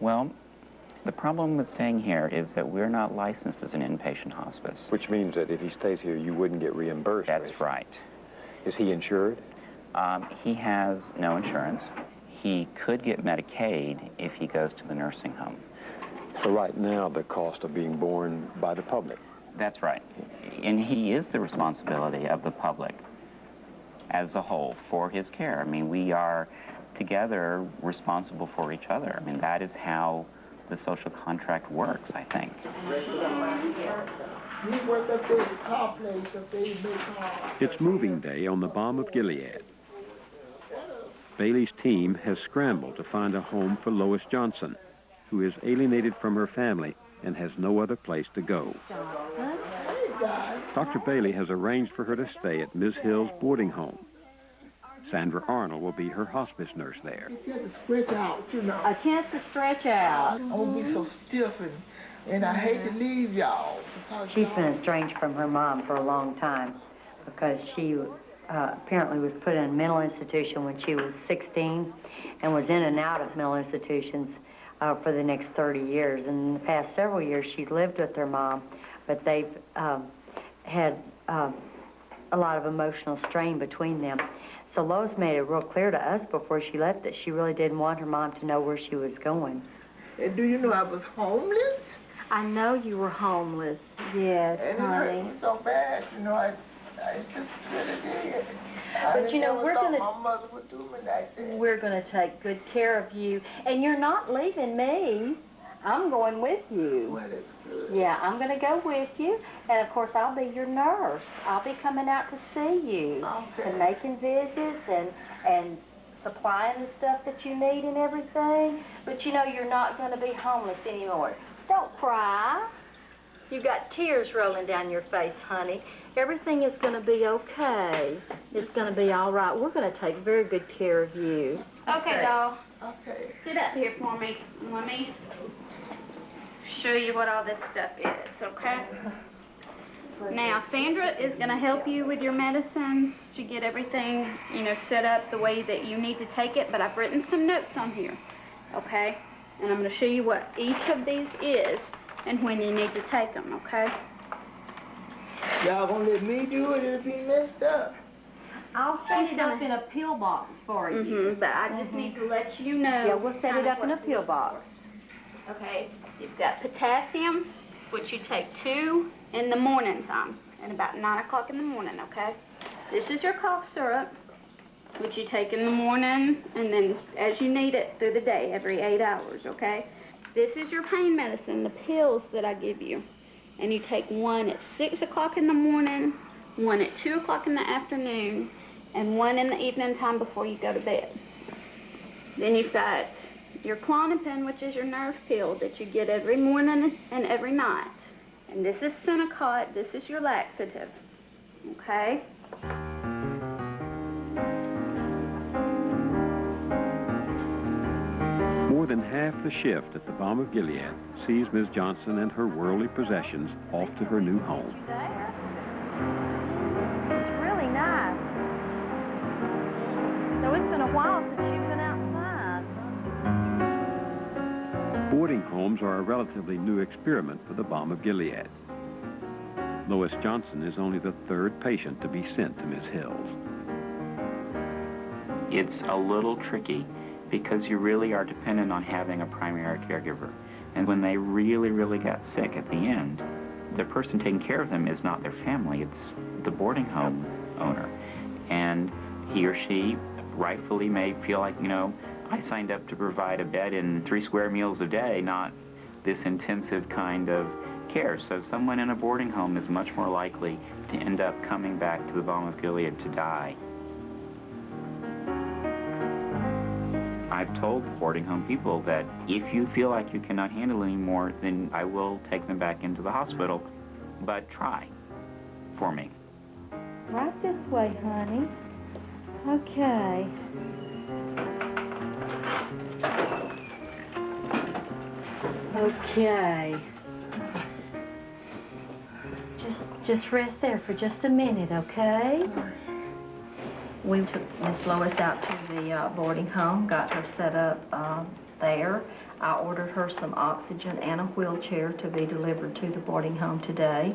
Well, the problem with staying here is that we're not licensed as an inpatient hospice. Which means that if he stays here, you wouldn't get reimbursed. That's right. Is he insured? He has no insurance. He could get Medicaid if he goes to the nursing home. So right now, the costs are being borne by the public. That's right. And he is the responsibility of the public as a whole for his care. I mean, we are together responsible for each other. I mean, that is how the social contract works, I think. It's moving day on the Balm of Gilead. Bailey's team has scrambled to find a home for Lois Johnson, who is alienated from her family and has no other place to go. Dr. Bailey has arranged for her to stay at Ms. Hill's boarding home. Sandra Arnold will be her hospice nurse there. A chance to stretch out. I won't be so stiff, and I hate to leave y'all. She's been estranged from her mom for a long time because she apparently was put in a mental institution when she was 16 and was in and out of mental institutions for the next 30 years. And in the past several years, she's lived with her mom, but they've had a lot of emotional strain between them. So Lois made it real clear to us before she left that she really didn't want her mom to know where she was going. And do you know I was homeless? I know you were homeless. Yes, and honey. it hurt me so bad, you know, I just really did. But you know, my mother would do me like that. We're gonna take good care of you, and you're not leaving me. I'm going with you. Well, that's good. Yeah, I'm gonna go with you, and of course I'll be your nurse. I'll be coming out to see you and making visits and supplying the stuff that you need and everything. But you know, you're not gonna be homeless anymore. Don't cry. You got tears rolling down your face, honey. Everything is going to be okay. It's going to be all right. We're going to take very good care of you. Okay, doll. Okay. Sit up here for me. Let me show you what all this stuff is, okay? Now, Sandra is going to help you with your medicines to get everything, you know, set up the way that you need to take it, but I've written some notes on here, okay? And I'm going to show you what each of these is and when you need to take them, okay? Y'all gonna let me do it? It'll be messed up. I'll set it up in a pill box for you. But I just need to let you know. Yeah, we'll set it up in a pill box. Okay, you've got potassium, which you take 2 in the morning time, and about 9 o'clock in the morning, okay? This is your cough syrup, which you take in the morning, and then as you need it through the day, every 8 hours, okay? This is your pain medicine, the pills that I give you. And you take 1 at 6 o'clock in the morning, 1 at 2 o'clock in the afternoon, and 1 in the evening time before you go to bed. Then you've got your Klonopin, which is your nerve pill that you get every morning and every night. And this is Senokot, this is your laxative, okay? More than half the shift at the Balm of Gilead sees Ms. Johnson and her worldly possessions off to her new home. It's really nice. So it's been a while since you've been outside. Boarding homes are a relatively new experiment for the Balm of Gilead. Lois Johnson is only the 3rd patient to be sent to Ms. Hill's. It's a little tricky because you really are dependent on having a primary caregiver. And when they really, really got sick at the end, the person taking care of them is not their family, it's the boarding home owner. And he or she rightfully may feel like, you know, I signed up to provide a bed and 3 square meals a day, not this intensive kind of care. So someone in a boarding home is much more likely to end up coming back to the Balm of Gilead to die. I've told boarding home people that if you feel like you cannot handle anymore, then I will take them back into the hospital, but try for me. Right this way, honey. Okay. Okay. Just rest there for just a minute, okay? We took Miss Lois out to the boarding home, got her set up there. I ordered her some oxygen and a wheelchair to be delivered to the boarding home today.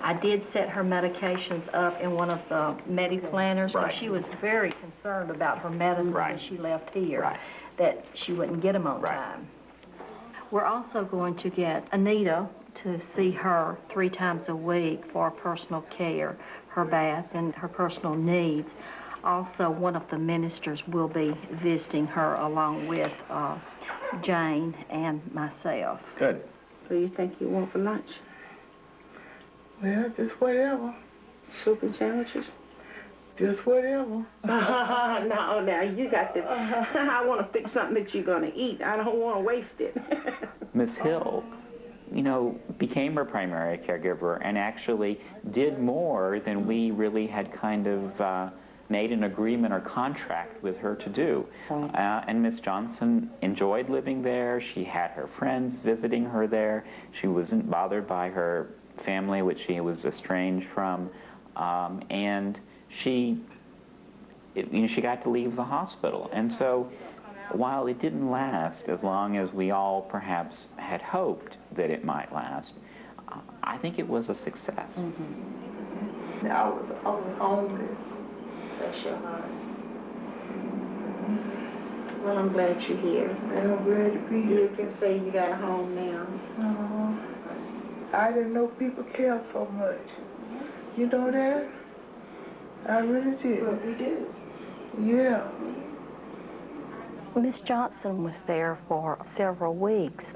I did set her medications up in one of the Medi-planners because she was very concerned about her medicines when she left here, that she wouldn't get them on time. We're also going to get Anita to see her 3 times a week for personal care, her bath, and her personal needs. Also, one of the ministers will be visiting her along with Jane and myself. Good. What do you think you want for lunch? Well, just whatever. Soup and sandwiches? Just whatever. No, now you got to. I want to fix something that you're going to eat. I don't want to waste it. Miss Hill, you know, became her primary caregiver and actually did more than we really had kind of made an agreement or contract with her to do. And Miss Johnson enjoyed living there. She had her friends visiting her there. She wasn't bothered by her family, which she was estranged from. And she got to leave the hospital. And so while it didn't last as long as we all perhaps had hoped that it might last, I think it was a success. I was homeless. Bless your heart. Well, I'm glad you're here. And I'm glad to be here. You can say you got a home now. I didn't know people cared so much. You know that? I really did. Well, we do. Yeah. Miss Johnson was there for several weeks,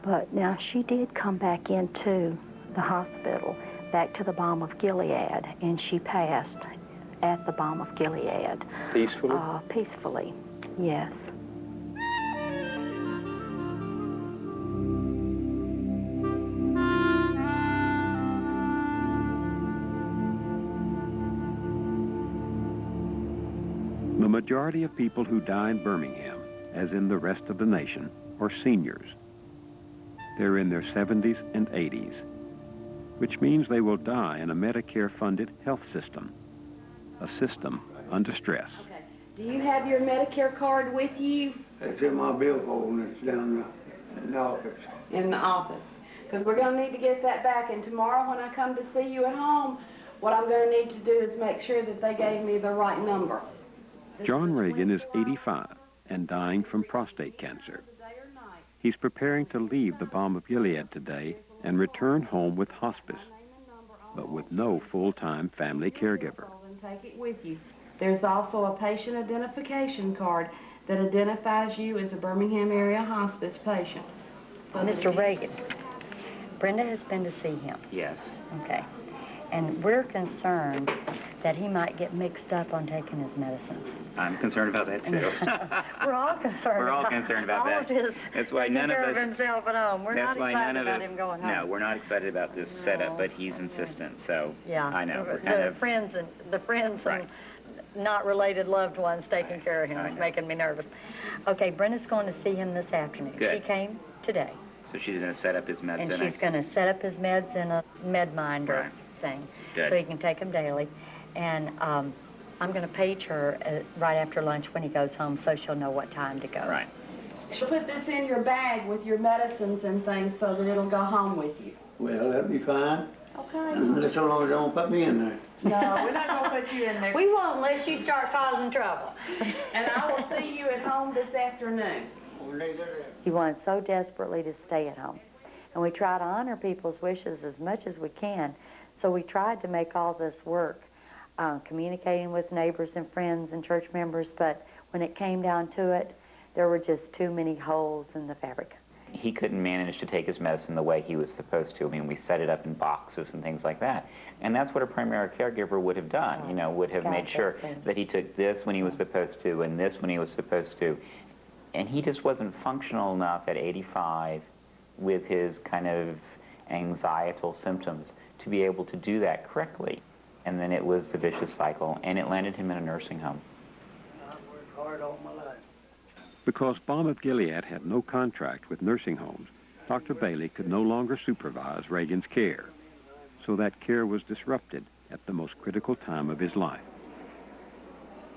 but now she did come back into the hospital, back to the Balm of Gilead, and she passed at the Balm of Gilead. Peacefully? Peacefully, yes. The majority of people who die in Birmingham, as in the rest of the nation, are seniors. They're in their 70s and 80s, which means they will die in a Medicare-funded health system, a system under stress. Okay. Do you have your Medicare card with you? It's in my billfold and it's down in the office. In the office. Because we're going to need to get that back. And tomorrow when I come to see you at home, what I'm going to need to do is make sure that they gave me the right number. John Reagan is 85 and dying from prostate cancer. He's preparing to leave the Balm of Gilead today and return home with hospice, but with no full-time family caregiver. Take it with you. There's also a patient identification card that identifies you as a Birmingham area hospice patient. Mr. Reagan, Brenda has been to see him. Yes. Okay. And we're concerned that he might get mixed up on taking his medicines. I'm concerned about that too. We're all concerned. We're all concerned about that. That's why none of us. Himself at home. We're not excited about him going home. No, we're not excited about this setup, but he's insistent. So yeah, I know. The friends and not related loved ones taking care of him is making me nervous. Okay, Brenda's going to see him this afternoon. Good. She came today. So she's going to set up his meds. And she's going to set up his meds in a MedMinder thing, so he can take them daily. And I'm going to page her right after lunch when he goes home, so she'll know what time to go. Right. She'll put this in your bag with your medicines and things so that it'll go home with you. Well, that'd be fine. Okay. Unless so long as they don't put me in there. No, we're not going to put you in there. We won't unless you start causing trouble. And I will see you at home this afternoon. He wanted so desperately to stay at home. And we try to honor people's wishes as much as we can. So we tried to make all this work, communicating with neighbors and friends and church members, but when it came down to it, there were just too many holes in the fabric. he couldn't manage to take his medicine the way he was supposed to. I mean, we set it up in boxes and things like that. And that's what a primary caregiver would have done, you know, would have made sure that he took this when he was supposed to and this when he was supposed to. And he just wasn't functional enough at 85 with his kind of anxietal symptoms to be able to do that correctly. And then it was a vicious cycle, and it landed him in a nursing home. I've worked hard all my life. Because Balm of Gilead had no contract with nursing homes, Dr. Bailey could no longer supervise Reagan's care. So that care was disrupted at the most critical time of his life.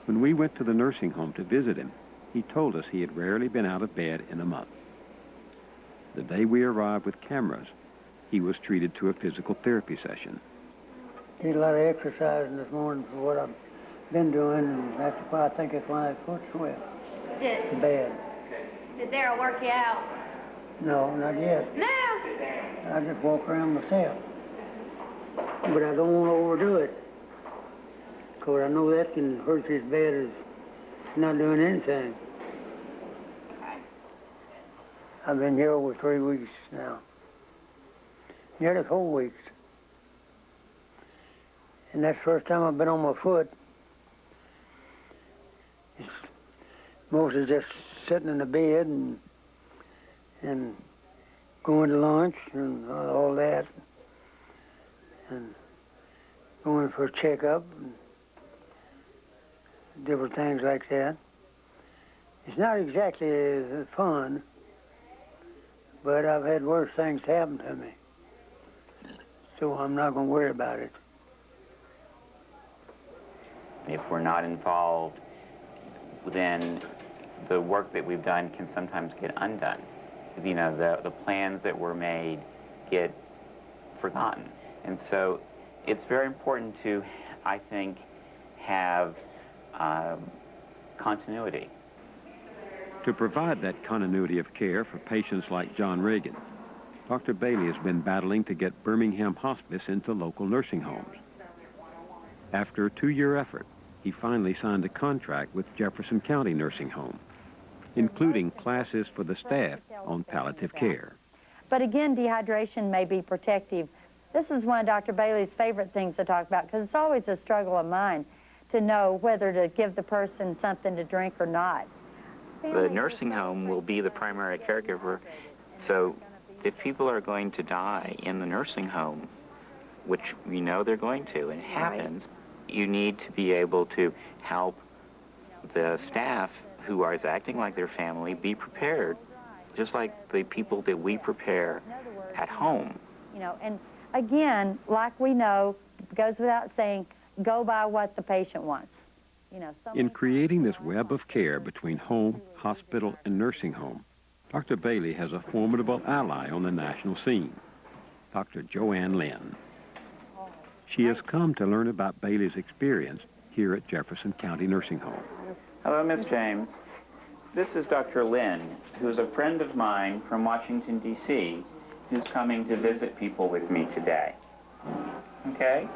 When we went to the nursing home to visit him, he told us he had rarely been out of bed in a month. The day we arrived with cameras, he was treated to a physical therapy session. Did a lot of exercising this morning for what I've been doing, and that's why I think it's why I foot swell. Did Bad. Daryl work you out? No, not yet. No. I just walk around myself. But I don't want to overdo it, because I know that can hurt you as bad as not doing anything. I've been here over 3 weeks now. Nearly 4 weeks. And that's the first time I've been on my foot. It's mostly just sitting in the bed and going to lunch and all that. And going for a checkup and different things like that. It's not exactly fun, but I've had worse things happen to me. So I'm not going to worry about it. If we're not involved, then the work that we've done can sometimes get undone. You know, the plans that were made get forgotten. And so it's very important to, I think, have continuity. To provide that continuity of care for patients like John Reagan, Dr. Bailey has been battling to get Birmingham Hospice into local nursing homes. After a 2-year effort, he finally signed a contract with Jefferson County Nursing Home, including classes for the staff on palliative care. But again, dehydration may be protective. This is one of Dr. Bailey's favorite things to talk about, because it's always a struggle of mine to know whether to give the person something to drink or not. The nursing home will be the primary caregiver, so if people are going to die in the nursing home, which we know they're going to, and it happens, you need to be able to help the staff who are acting like their family be prepared, just like the people that we prepare at home. You know, and again, like we know, it goes without saying, go by what the patient wants. You know, in creating this web of care between home, hospital, and nursing home, Dr. Bailey has a formidable ally on the national scene, Dr. Joanne Lynn. She has come to learn about Bailey's experience here at Jefferson County Nursing Home. Hello, Miss James. This is Dr. Lynn, who's a friend of mine from Washington, D.C., who's coming to visit people with me today. Okay?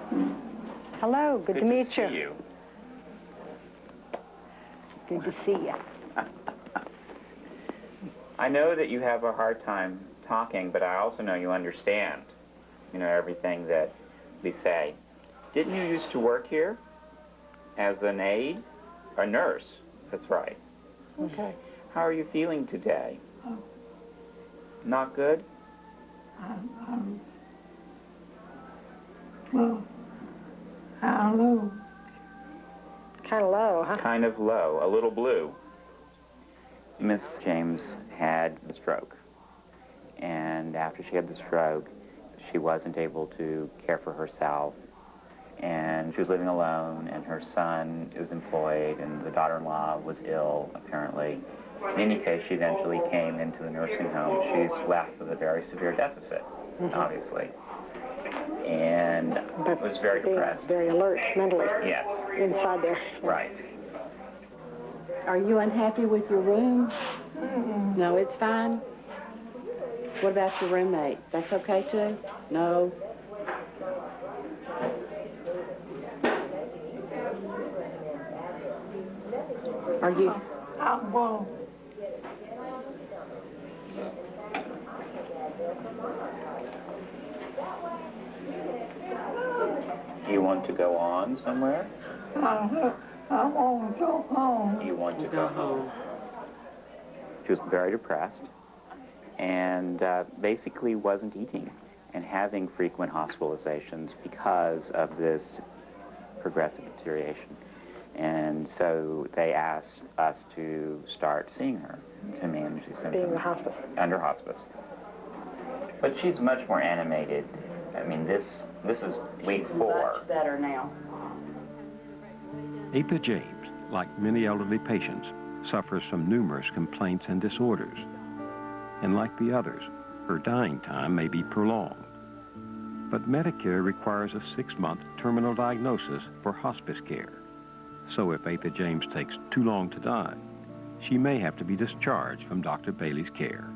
Hello, good to meet you. See you. Good to see you. I know that you have a hard time talking, but I also know you understand, you know, everything that we say. Didn't you used to work here as an aide? A nurse, that's right. Okay. How are you feeling today? Not good? Well, I don't know. Kind of low, huh? Kind of low, a little blue. Miss James had a stroke. And after she had the stroke, she wasn't able to care for herself. And she was living alone, and her son is employed, and the daughter-in-law was ill, apparently. In any case, she eventually came into the nursing home. She's left with a very severe deficit, obviously. And was very depressed. Very alert mentally. Yes. Inside there. Right. Are you unhappy with your room? No, it's fine. What about your roommate? That's okay too? No. Are you? Well, You want to go on somewhere? I want to go home. You want to go home? She was very depressed and basically wasn't eating and having frequent hospitalizations because of this progressive deterioration. And so they asked us to start seeing her to manage the symptoms. Being a hospice. Under hospice. But she's much more animated. I mean, this is week 4. Much better now. Atha James, like many elderly patients, suffers from numerous complaints and disorders. And like the others, her dying time may be prolonged. But Medicare requires a 6-month terminal diagnosis for hospice care. So if Atha James takes too long to die, she may have to be discharged from Dr. Bailey's care.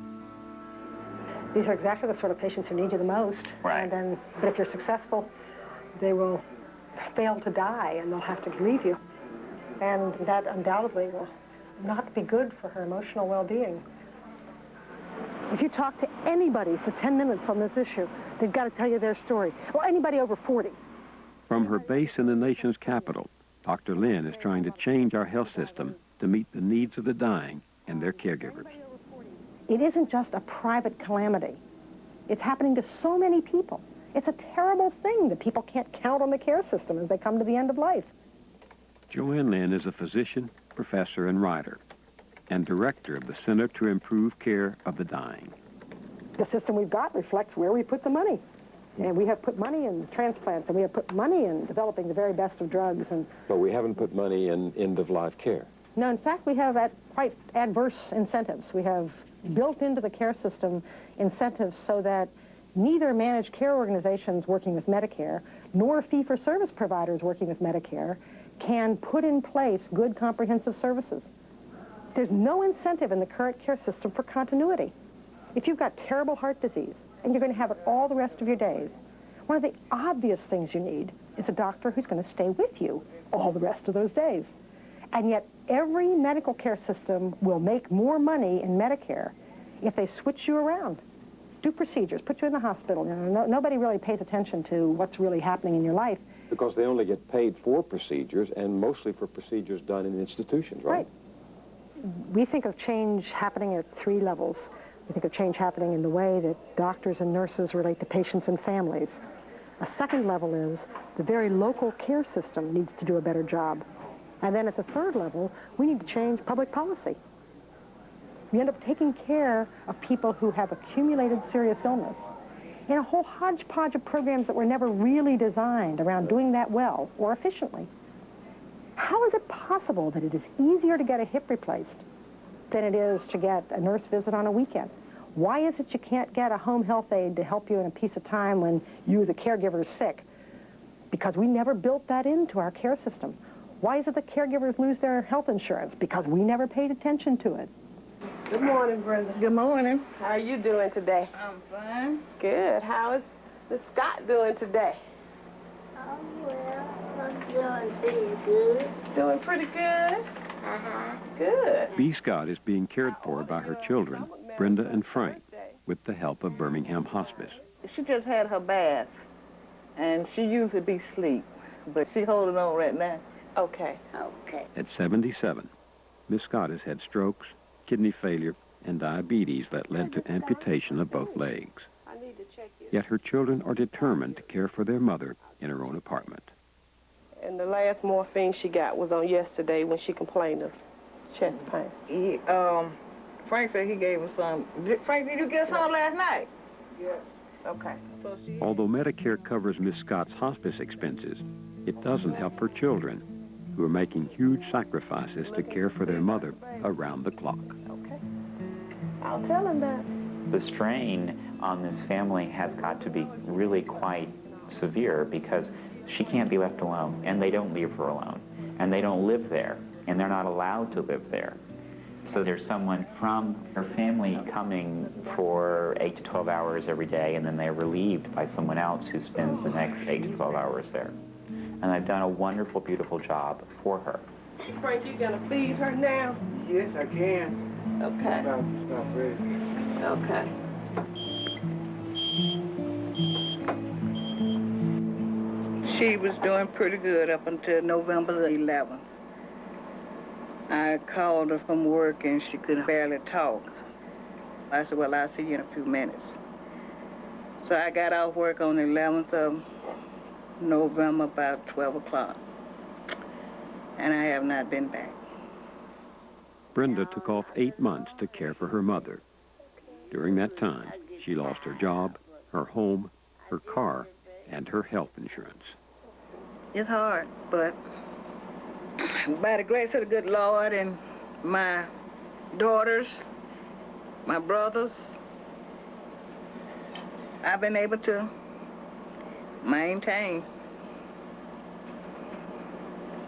These are exactly the sort of patients who need you the most. Right. But if you're successful, they will fail to die and they'll have to leave you. And that undoubtedly will not be good for her emotional well-being. If you talk to anybody for 10 minutes on this issue, they've got to tell you their story. Well, anybody over 40. From her base in the nation's capital, Dr. Lynn is trying to change our health system to meet the needs of the dying and their caregivers. It isn't just a private calamity. It's happening to so many people. It's a terrible thing that people can't count on the care system as they come to the end of life. Joanne Lynn is a physician, professor, and writer, and director of the Center to Improve Care of the Dying. The system we've got reflects where we put the money. And we have put money in transplants, and we have put money in developing the very best of drugs. But we haven't put money in end-of-life care. No, in fact, we have quite adverse incentives. We have built into the care system incentives so that neither managed care organizations working with Medicare nor fee-for-service providers working with Medicare can put in place good comprehensive services. There's no incentive in the current care system for continuity. If you've got terrible heart disease and you're going to have it all the rest of your days, one of the obvious things you need is a doctor who's going to stay with you all the rest of those days. And yet every medical care system will make more money in Medicare if they switch you around, do procedures, put you in the hospital. You know, nobody really pays attention to what's really happening in your life. Because they only get paid for procedures, and mostly for procedures done in institutions, right? We think of change happening at 3 levels. We think of change happening in the way that doctors and nurses relate to patients and families. A second level is the very local care system needs to do a better job. And then at the 3rd level, we need to change public policy. We end up taking care of people who have accumulated serious illness in a whole hodgepodge of programs that were never really designed around doing that well or efficiently. How is it possible that it is easier to get a hip replaced than it is to get a nurse visit on a weekend? Why is it you can't get a home health aide to help you in a piece of time when you, the caregiver, is sick? Because we never built that into our care system. Why is it that caregivers lose their health insurance? Because we never paid attention to it. Good morning, Brenda. Good morning. How are you doing today? I'm fine. Good. How is Miss Scott doing today? Oh, well, I'm doing pretty good. Doing pretty good? Uh-huh. Good. B. Scott is being cared for by her children, Brenda and Frank, with the help of Birmingham Hospice. She just had her bath, and she usually be asleep, but she holding on right now. Okay. Okay. At 77, Miss Scott has had strokes, kidney failure, and diabetes that led to amputation of both legs. I need to check you. Yet her children are determined to care for their mother in her own apartment. And the last morphine she got was on yesterday when she complained of chest pain. Frank said he gave her some. Frank, did you get some last night? Yes. Okay. So Although Medicare covers Miss Scott's hospice expenses, it doesn't help her children, who are making huge sacrifices to care for their mother around the clock. Okay. I'll tell him that. The strain on this family has got to be really quite severe because she can't be left alone, and they don't leave her alone, and they don't live there, and they're not allowed to live there. So there's someone from her family coming for 8 to 12 hours every day, and then they're relieved by someone else who spends the next 8 to 12 hours there. And I've done a wonderful, beautiful job for her. Frank, you gonna feed her now? Yes, I can. Okay. Stop ready. Okay. She was doing pretty good up until November the 11th. I called her from work and she could barely talk. I said, well, I'll see you in a few minutes. So I got off work on the 11th of November about 12 o'clock. And I have not been back. Brenda took off 8 months to care for her mother. During that time, she lost her job, her home, her car, and her health insurance. It's hard, but by the grace of the good Lord and my daughters, my brothers, I've been able to maintain.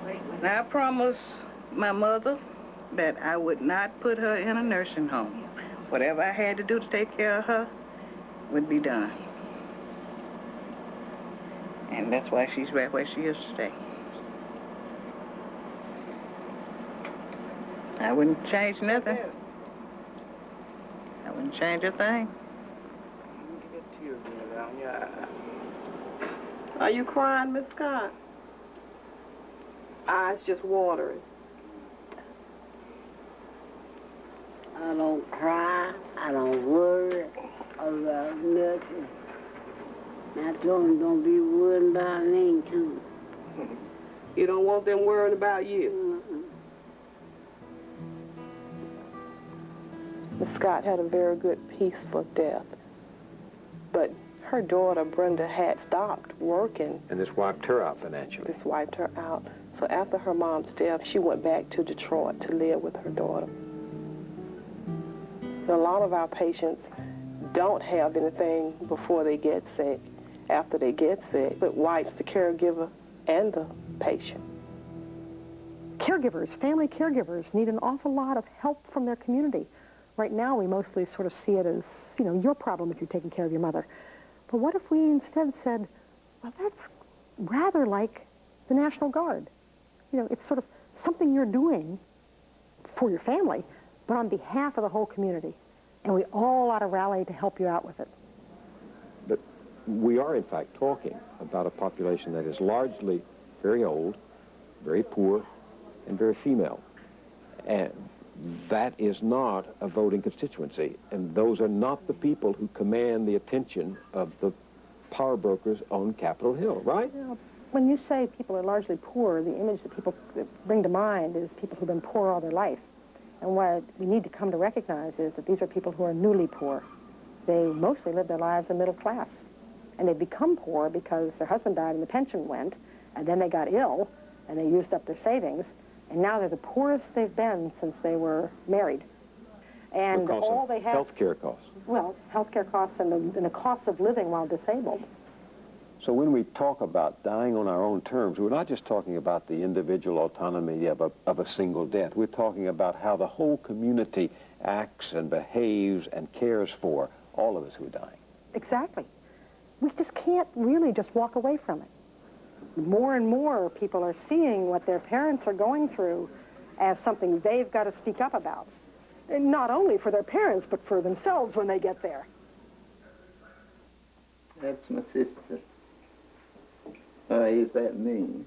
And I promised my mother that I would not put her in a nursing home. Whatever I had to do to take care of her would be done. And that's why she's right where she is today. I wouldn't change nothing. I wouldn't change a thing. Are you crying, Miss Scott? Eyes just watering. I don't cry, I don't worry about nothing. I told them don't be worried about me too. You don't want them worrying about you? Miss Scott had a very good, peaceful death. But her daughter, Brenda, had stopped working. And this wiped her out financially. This wiped her out. So after her mom's death, she went back to Detroit to live with her daughter. A lot of our patients don't have anything before they get sick. After they get sick, it wipes the caregiver and the patient. Caregivers, family caregivers, need an awful lot of help from their community. Right now, we mostly sort of see it as, your problem if you're taking care of your mother. But what if we instead said, well, that's rather like the National Guard. It's sort of something you're doing for your family, but on behalf of the whole community. And we all ought to rally to help you out with it. But we are, in fact, talking about a population that is largely very old, very poor, and very female. And that is not a voting constituency. And those are not the people who command the attention of the power brokers on Capitol Hill, right? When you say people are largely poor, the image that people bring to mind is people who've been poor all their life. And what we need to come to recognize is that these are people who are newly poor. They mostly live their lives in middle class. And they become poor because their husband died and the pension went, and then they got ill, and they used up their savings, and now they're the poorest they've been since they were married. And all they have... Health care costs. Well, health care costs and the cost of living while disabled. So when we talk about dying on our own terms, we're not just talking about the individual autonomy of a single death. We're talking about how the whole community acts and behaves and cares for all of us who are dying. Exactly. We just can't really just walk away from it. More and more people are seeing what their parents are going through as something they've got to speak up about. And not only for their parents, but for themselves when they get there. That's my sister. Is that me?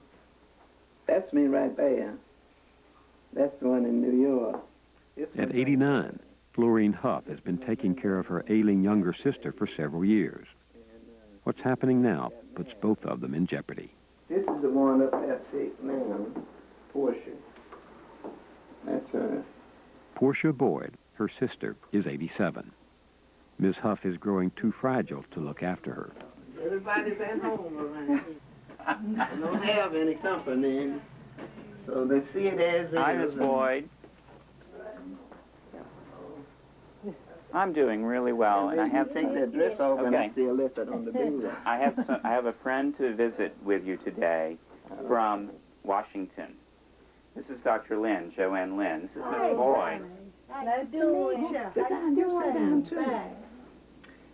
That's me right there. That's the one in New York. At 89, Florine Huff has been taking care of her ailing younger sister for several years. What's happening now puts both of them in jeopardy. This is the one up there sick now, Portia. That's her. Portia Boyd, her sister, is 87. Ms. Huff is growing too fragile to look after her. Everybody's at home around. I don't have any company, so they see it as it is. Hi, Miss Boyd. I'm doing really well, and I have take that dress off and I still left it on the bed. I have a friend to visit with you today from Washington. This is Dr. Lynn, Joanne Lynn. This is Miss Boyd. How doing? Sit down too.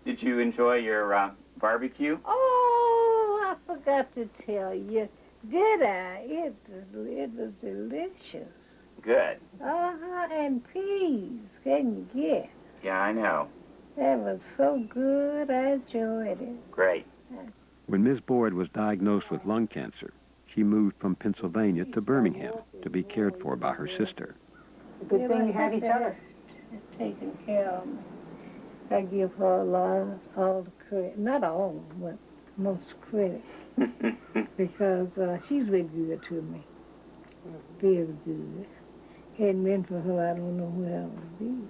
Did you enjoy your barbecue? Oh, I forgot to tell you. Did I? It was delicious. Good. And peas. Can you get? Yeah, I know. That was so good. I enjoyed it. Great. When Ms. Boyd was diagnosed with lung cancer, she moved from Pennsylvania to Birmingham to be cared for by her sister. Good thing you have each other. Taking care of me. I give her a lot, all the credit. Not all, but most credit. Because she's very good to me. Very good. Hadn't been for her, I don't know where I would be.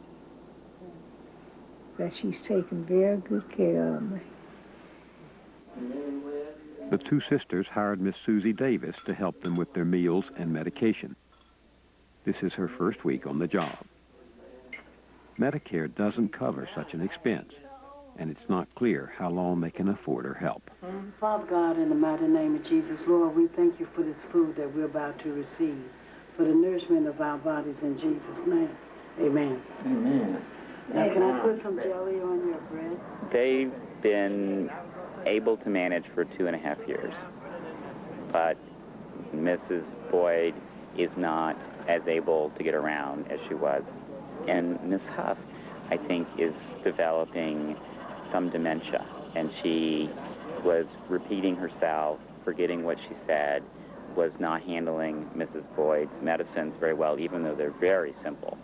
But she's taken very good care of me. The two sisters hired Miss Susie Davis to help them with their meals and medication. This is her first week on the job. Medicare doesn't cover such an expense, and it's not clear how long they can afford her help. Father God, in the mighty name of Jesus, Lord, we thank you for this food that we're about to receive, for the nourishment of our bodies in Jesus' name. Amen. Amen. Now, can I put some jelly on your bread? They've been able to manage for 2.5 years, but Mrs. Boyd is not as able to get around as she was. And Miss Huff, I think, is developing some dementia, and she was repeating herself, forgetting what she said, was not handling Mrs. Boyd's medicines very well, even though they're very simple.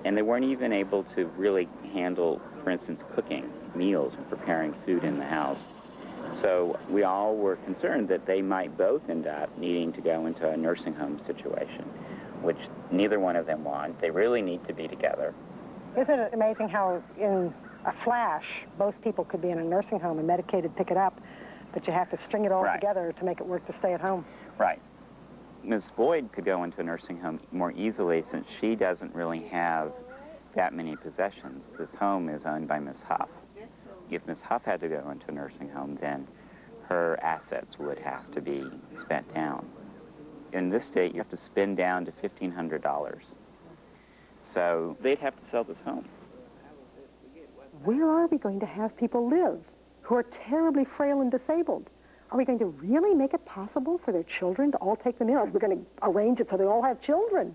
And they weren't even able to really handle, for instance, cooking meals and preparing food in the house. So we all were concerned that they might both end up needing to go into a nursing home situation, which neither one of them want. They really need to be together. Isn't it amazing how in a flash, both people could be in a nursing home and Medicaid pick it up, but you have to string it all together to make it work to stay at home? Right. Ms. Boyd could go into a nursing home more easily since she doesn't really have that many possessions. This home is owned by Ms. Huff. If Ms. Huff had to go into a nursing home, then her assets would have to be spent down. In this state, you have to spend down to $1,500. So they'd have to sell this home. Where are we going to have people live who are terribly frail and disabled? Are we going to really make it possible for their children to all take them in? We're going to arrange it so they all have children.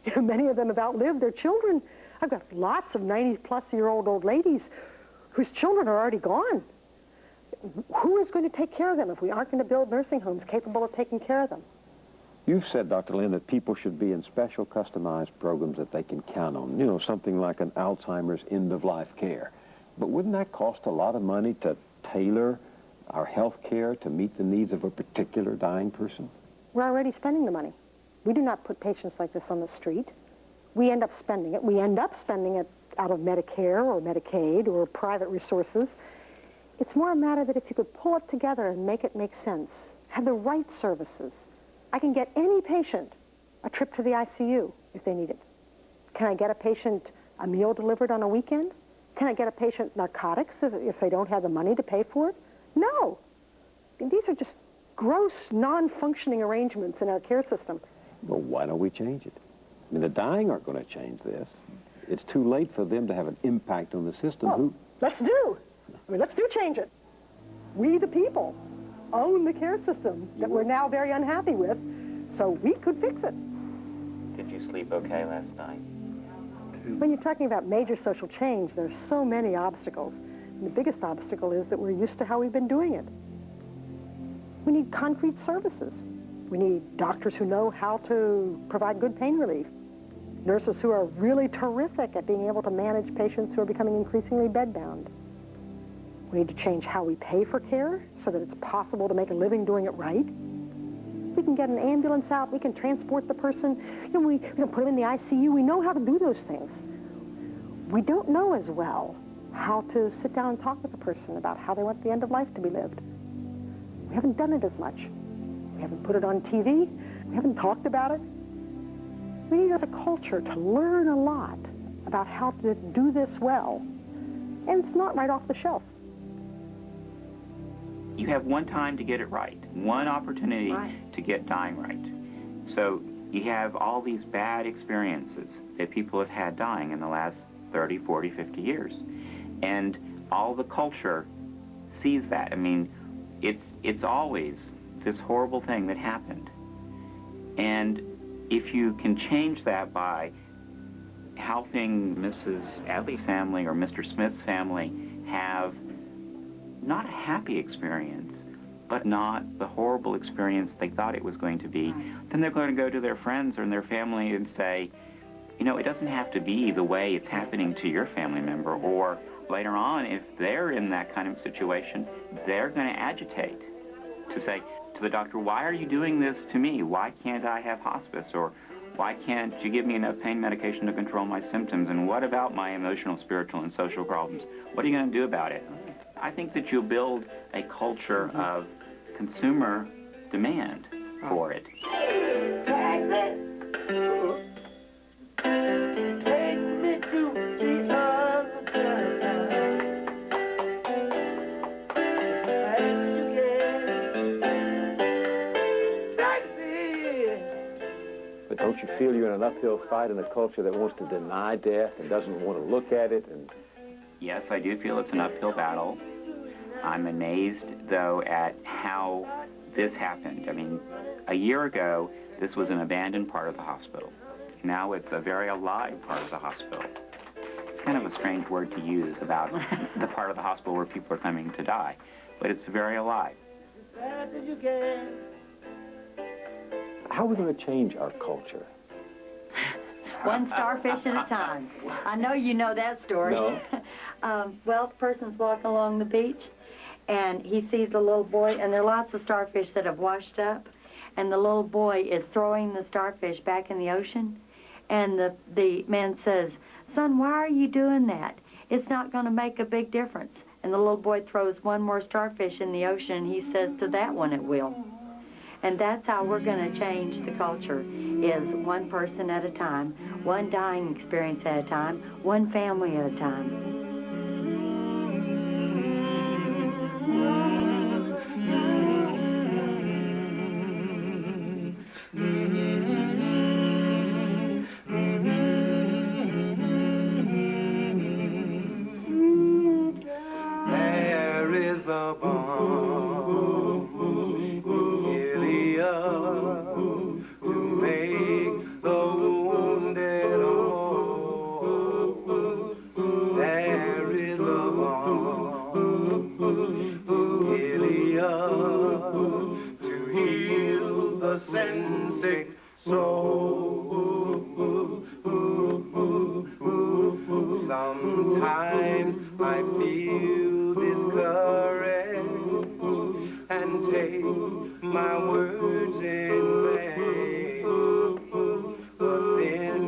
You know, many of them have outlived their children. I've got lots of 90-plus-year-old old ladies whose children are already gone. Who is going to take care of them if we aren't going to build nursing homes capable of taking care of them? You've said, Dr. Lynn, that people should be in special customized programs that they can count on, you know, something like an Alzheimer's end-of-life care. But wouldn't that cost a lot of money to tailor our health care to meet the needs of a particular dying person? We're already spending the money. We do not put patients like this on the street. We end up spending it. We end up spending it out of Medicare or Medicaid or private resources. It's more a matter that if you could pull it together and make it make sense, have the right services, I can get any patient a trip to the ICU if they need it. Can I get a patient a meal delivered on a weekend? Can I get a patient narcotics if they don't have the money to pay for it? No. These are just gross, non-functioning arrangements in our care system. Well, why don't we change it? I mean, the dying aren't going to change this. It's too late for them to have an impact on the system. Well, let's do. I mean, let's do change it. We, the people, own the care system that we're now very unhappy with, so we could fix it. Did you sleep okay last night? When you're talking about major social change, there's so many obstacles. And the biggest obstacle is that we're used to how we've been doing it. We need concrete services. We need doctors who know how to provide good pain relief. Nurses who are really terrific at being able to manage patients who are becoming increasingly bedbound. We need to change how we pay for care so that it's possible to make a living doing it right. We can get an ambulance out. We can transport the person. You know, we put them in the ICU. We know how to do those things. We don't know as well how to sit down and talk with a person about how they want the end of life to be lived. We haven't done it as much. We haven't put it on TV. We haven't talked about it. We need as a culture to learn a lot about how to do this well. And it's not right off the shelf. You have one time to get it right, one opportunity to get dying right. So you have all these bad experiences that people have had dying in the last 30, 40, 50 years. And all the culture sees that. I mean, it's always this horrible thing that happened. And if you can change that by helping Mrs. Adley's family or Mr. Smith's family have not a happy experience, but not the horrible experience they thought it was going to be, then they're going to go to their friends or their family and say, you know, it doesn't have to be the way it's happening to your family member. Or later on, if they're in that kind of situation, they're going to agitate to say to the doctor, why are you doing this to me? Why can't I have hospice? Or why can't you give me enough pain medication to control my symptoms? And what about my emotional, spiritual, and social problems? What are you going to do about it? I think that you'll build a culture of consumer demand for it. But don't you feel you're in an uphill fight in a culture that wants to deny death and doesn't want to look at it? And yes, I do feel it's an uphill battle. I'm amazed, though, at how this happened. I mean, a year ago, this was an abandoned part of the hospital. Now it's a very alive part of the hospital. It's kind of a strange word to use about the part of the hospital where people are coming to die, but it's very alive. how are we going to change our culture? One starfish at a time. I know you know that story. No. Well, the person's walking along the beach, and he sees a little boy, and there are lots of starfish that have washed up, and the little boy is throwing the starfish back in the ocean, and the man says, "Son, why are you doing that? It's not going to make a big difference." And the little boy throws one more starfish in the ocean, and he says to that one, "It will." And that's how we're going to change the culture, is one person at a time, one dying experience at a time, one family at a time. There is a bomb to make the wounded whole. There is a bomb to heal the sin-sick soul. Sometimes I feel discouraged and take my words in vain, but then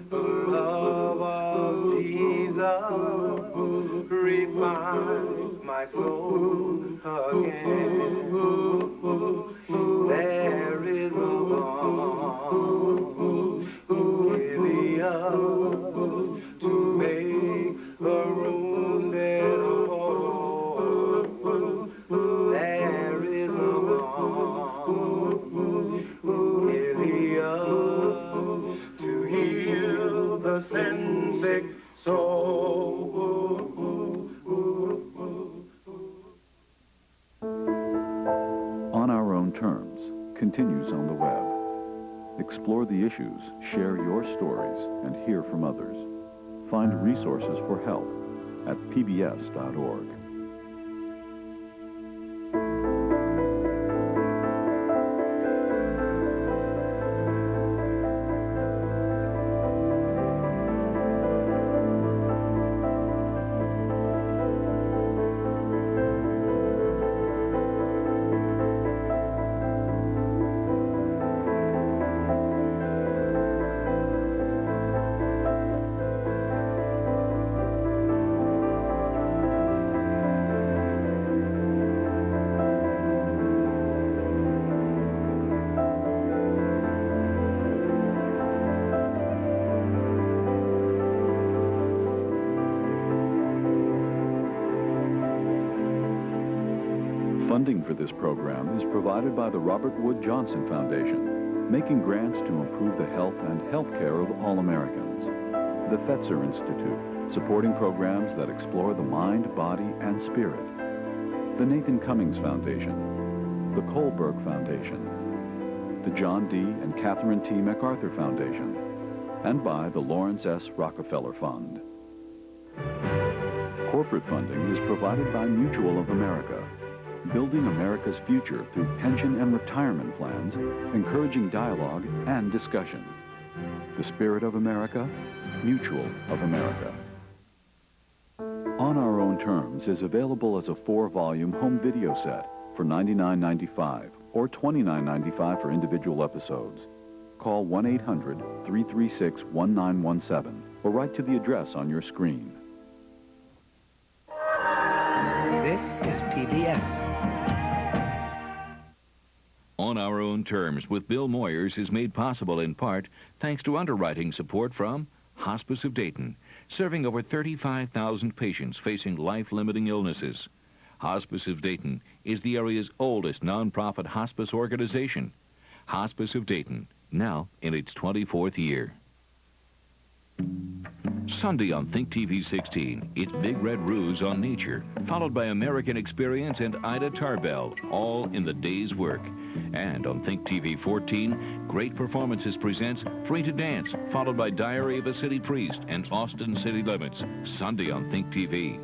the love of Jesus refines my soul again. There is a balm to make the wounded whole. There is a to heal the sin-sick soul. On Our Own Terms continues on the web. Explore the issues, share your stories, and hear from others. Find resources for help at pbs.org. Funding for this program is provided by the Robert Wood Johnson Foundation, making grants to improve the health and health care of all Americans. The Fetzer Institute, supporting programs that explore the mind, body, and spirit. The Nathan Cummings Foundation, the Kohlberg Foundation, the John D. and Catherine T. MacArthur Foundation, and by the Lawrence S. Rockefeller Fund. Corporate funding is provided by Mutual of America, building America's future through pension and retirement plans, encouraging dialogue and discussion. The Spirit of America, Mutual of America. On Our Own Terms is available as a 4-volume home video set for $99.95 or $29.95 for individual episodes. Call 1-800-336-1917 or write to the address on your screen. This is PBS. On Our Own Terms with Bill Moyers is made possible in part thanks to underwriting support from Hospice of Dayton, serving over 35,000 patients facing life-limiting illnesses. Hospice of Dayton is the area's oldest nonprofit hospice organization. Hospice of Dayton, now in its 24th year. Sunday on Think TV 16, it's Big Red Ruse on Nature, followed by American Experience and Ida Tarbell, all in the day's work. And on Think TV 14, Great Performances presents Free to Dance, followed by Diary of a City Priest and Austin City Limits, Sunday on Think TV.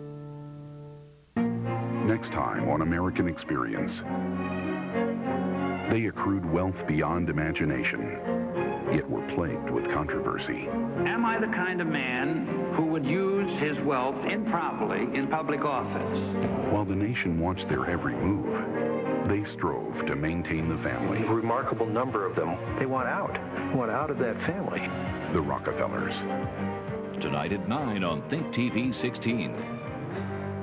Next time on American Experience. They accrued wealth beyond imagination, yet were plagued with controversy. Am I the kind of man who would use his wealth improperly in public office? While the nation watched their every move, they strove to maintain the family. A remarkable number of them, they want out of that family. The Rockefellers. Tonight at 9 on Think TV 16.